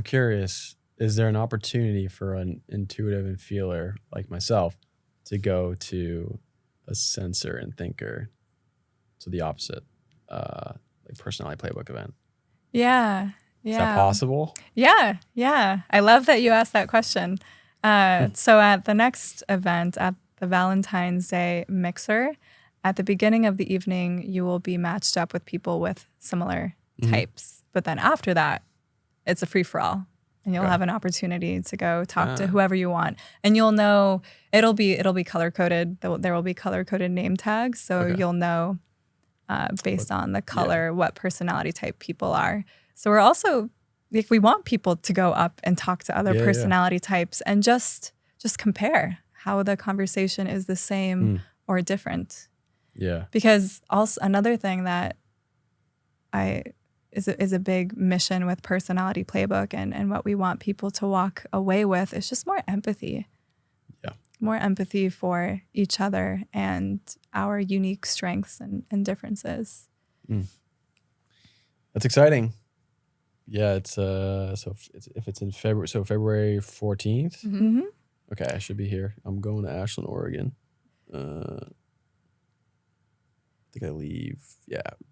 curious, is there an opportunity for an intuitive and feeler like myself to go to a sensor and thinker, so the opposite, like Personality Playbook event? Yeah. Is that possible? Yeah. I love that you asked that question. So at the next event, at the Valentine's Day Mixer, at the beginning of the evening, you will be matched up with people with similar types. But then after that, it's a free-for-all. And you'll have an opportunity to go talk to whoever you want. And you'll know, it'll be color-coded. There will be color-coded name tags. So you'll know based on the color what personality type people are. So we're also, like, we want people to go up and talk to other personality types and just compare how the conversation is the same or different. Yeah. Because also another thing that I is a big mission with Personality Playbook, and what we want people to walk away with is just more empathy. Yeah. More empathy for each other and our unique strengths and differences. That's exciting. Yeah, it's if it's in February, so February 14th. Mm-hmm. Okay, I should be here. I'm going to Ashland, Oregon. I think I leave,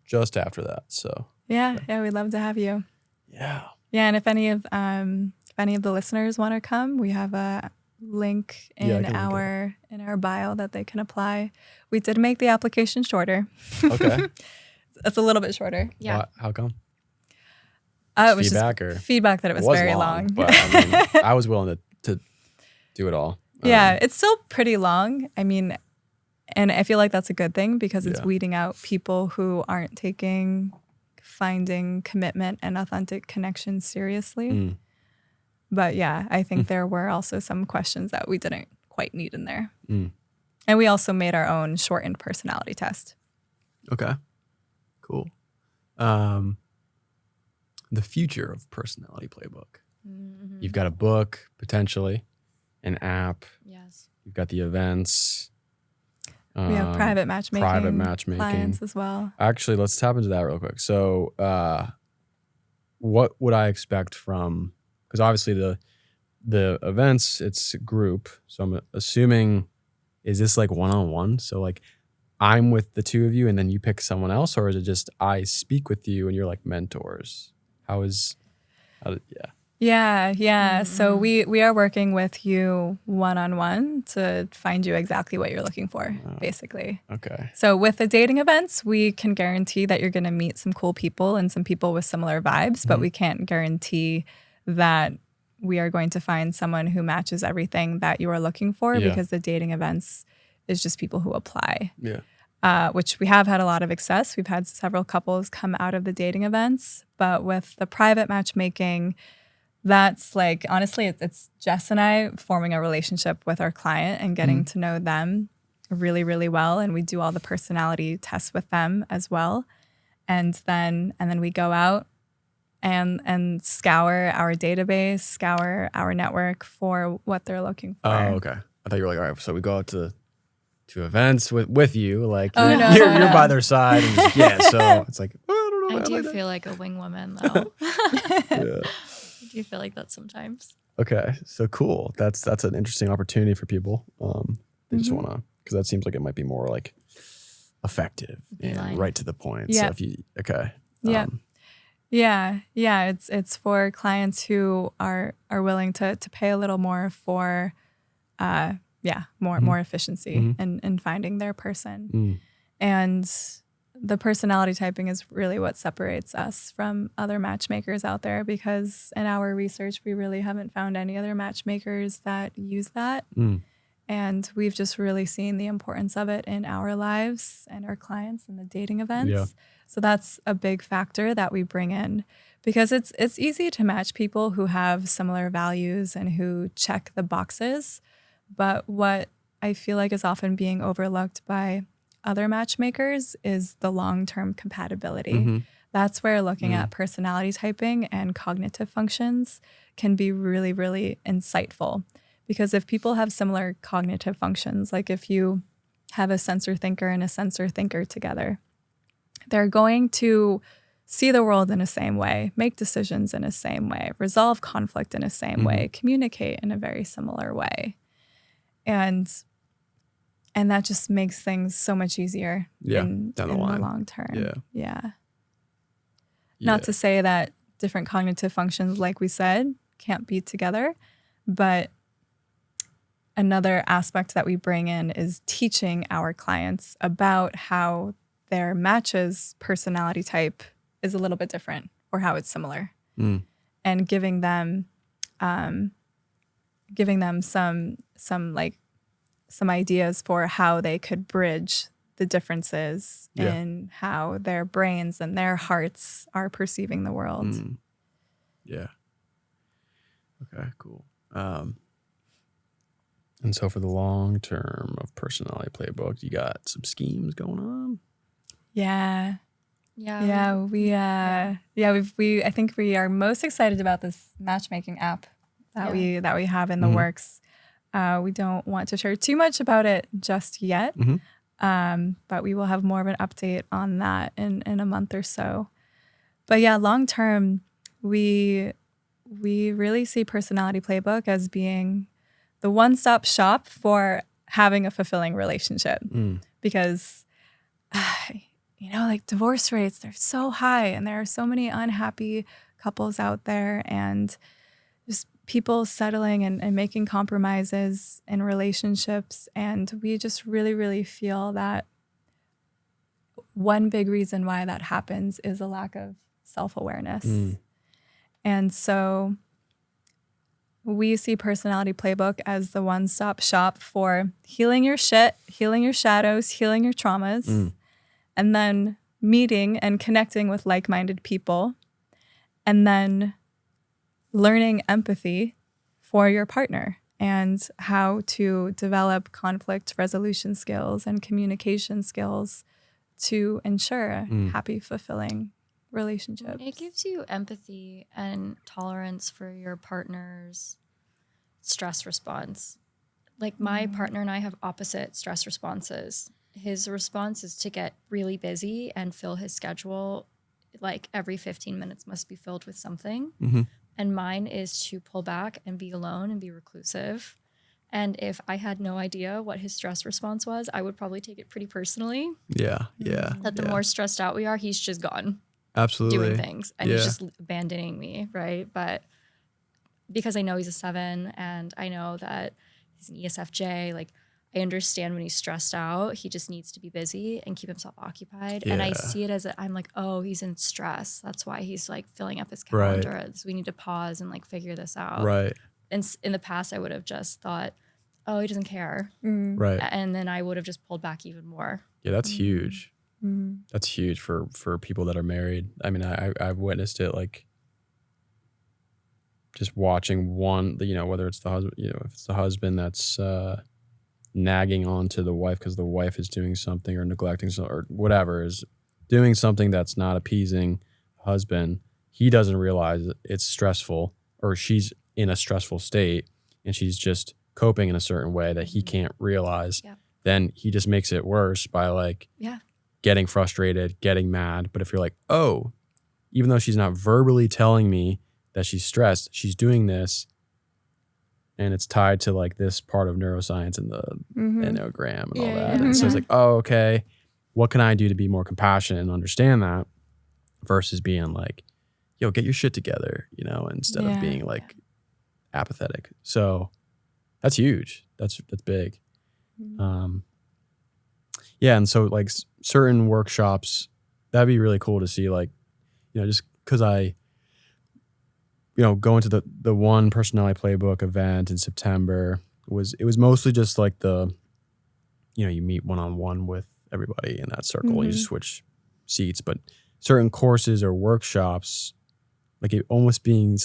just after that. So Yeah, we'd love to have you. yeah. Yeah, and if any of the listeners want to come, we have a link in our bio that they can apply. We did make the application shorter. Okay. It's a little bit shorter. Yeah. Why, how come? It was feedback or feedback that it was very long. But I mean, I was willing to do it all. Yeah, it's still pretty long. I mean, and I feel like that's a good thing because it's weeding out people who aren't taking finding commitment and authentic connection seriously. But yeah, I think there were also some questions that we didn't quite need in there. And we also made our own shortened personality test. Okay. Cool. The future of Personality Playbook. You've got a book, potentially, an app. Yes. You've got the events. We have private matchmaking clients as well. Actually, let's tap into that real quick. So what would I expect from, because obviously the events, it's group. So I'm assuming, is this like one-on-one? So like I'm with the two of you and then you pick someone else, or is it just I speak with you and you're like mentors? Yeah. So we are working with you one-on-one to find you exactly what you're looking for, basically. Okay. So with the dating events, we can guarantee that you're going to meet some cool people and some people with similar vibes, but we can't guarantee that we are going to find someone who matches everything that you are looking for because the dating events is just people who apply. Yeah. Which we have had a lot of success. We've had several couples come out of the dating events, but with the private matchmaking, that's like, honestly, it's Jess and I forming a relationship with our client and getting to know them really, really well. And we do all the personality tests with them as well. And then we go out and scour our database, scour our network for what they're looking for. Oh, okay. I thought you were like, all right, so we go out to events with you, like no, you're by their side, and so it's like, oh, I don't know. I do feel like a wing woman though. Yeah. I do feel like that sometimes. Okay, so cool. That's an interesting opportunity for people. They just want to, because that seems like it might be more like effective and right to the point. Yeah. So if you It's for clients who are willing to pay a little more for more efficiency in finding their person. And the personality typing is really what separates us from other matchmakers out there, because in our research, we really haven't found any other matchmakers that use that. And we've just really seen the importance of it in our lives and our clients and the dating events. Yeah. So that's a big factor that we bring in, because it's easy to match people who have similar values and who check the boxes. But what I feel like is often being overlooked by other matchmakers is the long-term compatibility. That's where looking at personality typing and cognitive functions can be really, really insightful. Because if people have similar cognitive functions, like if you have a sensor thinker and a sensor thinker together, they're going to see the world in the same way, make decisions in the same way, resolve conflict in the same way, communicate in a very similar way. And that just makes things so much easier in the long term. Yeah. Not to say that different cognitive functions, like we said, can't be together, but another aspect that we bring in is teaching our clients about how their match's personality type is a little bit different or how it's similar, and giving them some ideas for how they could bridge the differences in how their brains and their hearts are perceiving the world. Yeah. Okay, cool. And so for the long term of Personality Playbook, you got some schemes going on? Yeah. I think we are most excited about this matchmaking app that we have in the works. We don't want to share too much about it just yet, but we will have more of an update on that in a month or so. But yeah, long term, we really see Personality Playbook as being the one-stop shop for having a fulfilling relationship, because like divorce rates, they're so high, and there are so many unhappy couples out there, and just people settling and making compromises in relationships. And we just really, really feel that one big reason why that happens is a lack of self-awareness. And so we see Personality Playbook as the one-stop shop for healing your shit, healing your shadows, healing your traumas, and then meeting and connecting with like-minded people, and then learning empathy for your partner and how to develop conflict resolution skills and communication skills to ensure a happy, fulfilling relationship. It gives you empathy and tolerance for your partner's stress response. Like my partner and I have opposite stress responses. His response is to get really busy and fill his schedule. Like every 15 minutes must be filled with something. And mine is to pull back and be alone and be reclusive. And if I had no idea what his stress response was, I would probably take it pretty personally. Yeah. That the more stressed out we are, he's just gone. Absolutely. Doing things. And he's just abandoning me, right? But because I know he's a 7 and I know that he's an ESFJ, like I understand when he's stressed out, he just needs to be busy and keep himself occupied. And I see it as I'm like, oh, he's in stress. That's why he's like filling up his calendar. Right. So we need to pause and like figure this out. Right. And in the past, I would have just thought, oh, he doesn't care. Right. And then I would have just pulled back even more. Yeah, that's huge. That's huge for people that are married. I mean, I've witnessed it, like just watching one, whether it's the husband, if it's the husband that's nagging on to the wife because the wife is doing something or neglecting or whatever, is doing something that's not appeasing husband. He doesn't realize it's stressful, or she's in a stressful state and she's just coping in a certain way that he can't realize. Then he just makes it worse by like getting frustrated, getting mad. But if you're like, oh, even though she's not verbally telling me that she's stressed, she's doing this, and it's tied to like this part of neuroscience and the Enneagram and all that. And so it's like, oh, okay, what can I do to be more compassionate and understand that, versus being like, yo, get your shit together, instead of being like apathetic. So that's huge. That's big. And so like certain workshops, that'd be really cool to see, like, just because I going to the one Personality Playbook event in September it was mostly just like you meet one-on-one with everybody in that circle. You just switch seats. But certain courses or workshops, like it almost being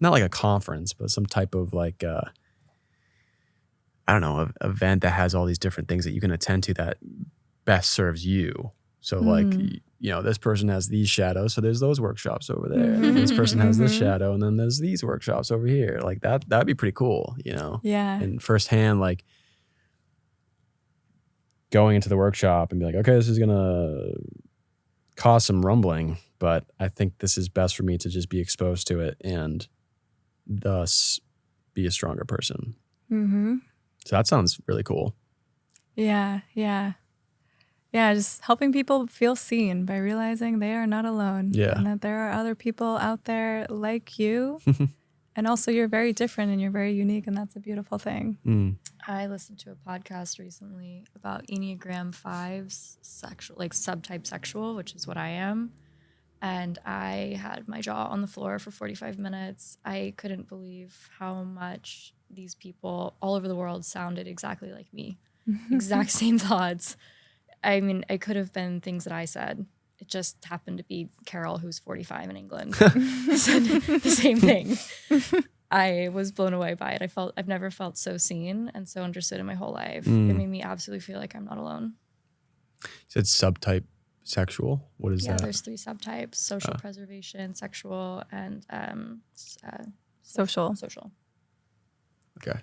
not like a conference, but some type of like I don't know, event that has all these different things that you can attend to that best serves you. So like, this person has these shadows, so there's those workshops over there. And this person has this shadow, and then there's these workshops over here. Like that'd be pretty cool, Yeah. And firsthand, like going into the workshop and be like, okay, this is gonna cause some rumbling, but I think this is best for me to just be exposed to it and thus be a stronger person. So that sounds really cool. Yeah, just helping people feel seen by realizing they are not alone. And that there are other people out there like you. And also you're very different and you're very unique, and that's a beautiful thing. I listened to a podcast recently about Enneagram 5's subtype sexual, which is what I am. And I had my jaw on the floor for 45 minutes. I couldn't believe how much these people all over the world sounded exactly like me. Exact same thoughts. I mean, it could have been things that I said. It just happened to be Carol, who's 45 in England, said the same thing. I was blown away by it. I've never felt so seen and so understood in my whole life. It made me absolutely feel like I'm not alone. You said subtype sexual. What is that? There's 3 subtypes: social preservation, sexual, and Social. Social. Okay.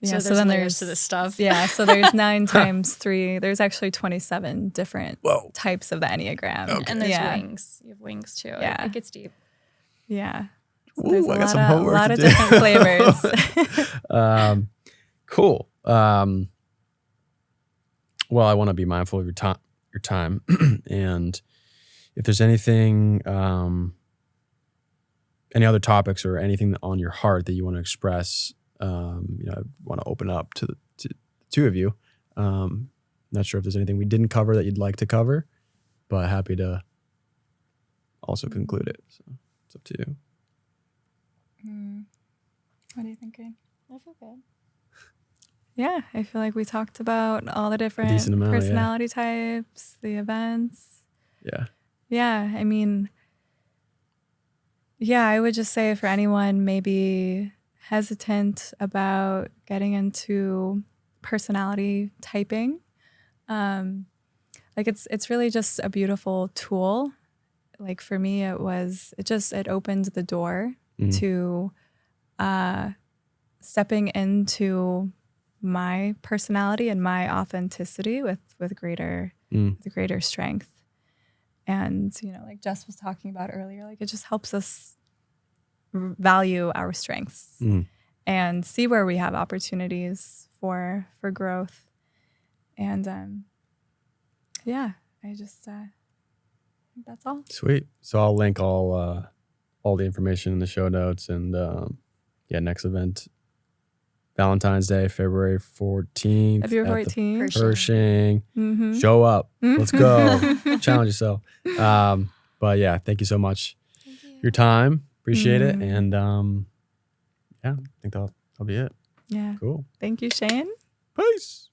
Yeah, so then there's to this stuff. Yeah, so there's 9 times 3. There's actually 27 different Whoa. types of the Enneagram. Okay. And there's yeah. wings. You have wings too. Yeah. It gets deep. Yeah. So Ooh, there's I got a some lot homework of to do. different flavors. Cool. Well, I want to be mindful of your time, and if there's anything, any other topics or anything on your heart that you want to express, I want to open up to the two of you. Not sure if there's anything we didn't cover that you'd like to cover, but happy to also conclude it. So it's up to you. What are you thinking? I feel good. Yeah, I feel like we talked about all the different decent amount, personality types, the events. Yeah. Yeah, I mean, I would just say for anyone maybe hesitant about getting into personality typing, like it's really just a beautiful tool. Like for me, it opened the door to stepping into my personality and my authenticity with greater strength. And, like Jess was talking about earlier, like it just helps us value our strengths and see where we have opportunities for growth. And I just think that's all. Sweet. So I'll link all the information in the show notes, and next event, Valentine's Day, February 14th. February 14th. Pershing. Mm-hmm. Show up. Let's go. Challenge yourself. But yeah, thank you so much for your time. Appreciate it. And I think that'll be it. Yeah. Cool. Thank you, Shane. Peace.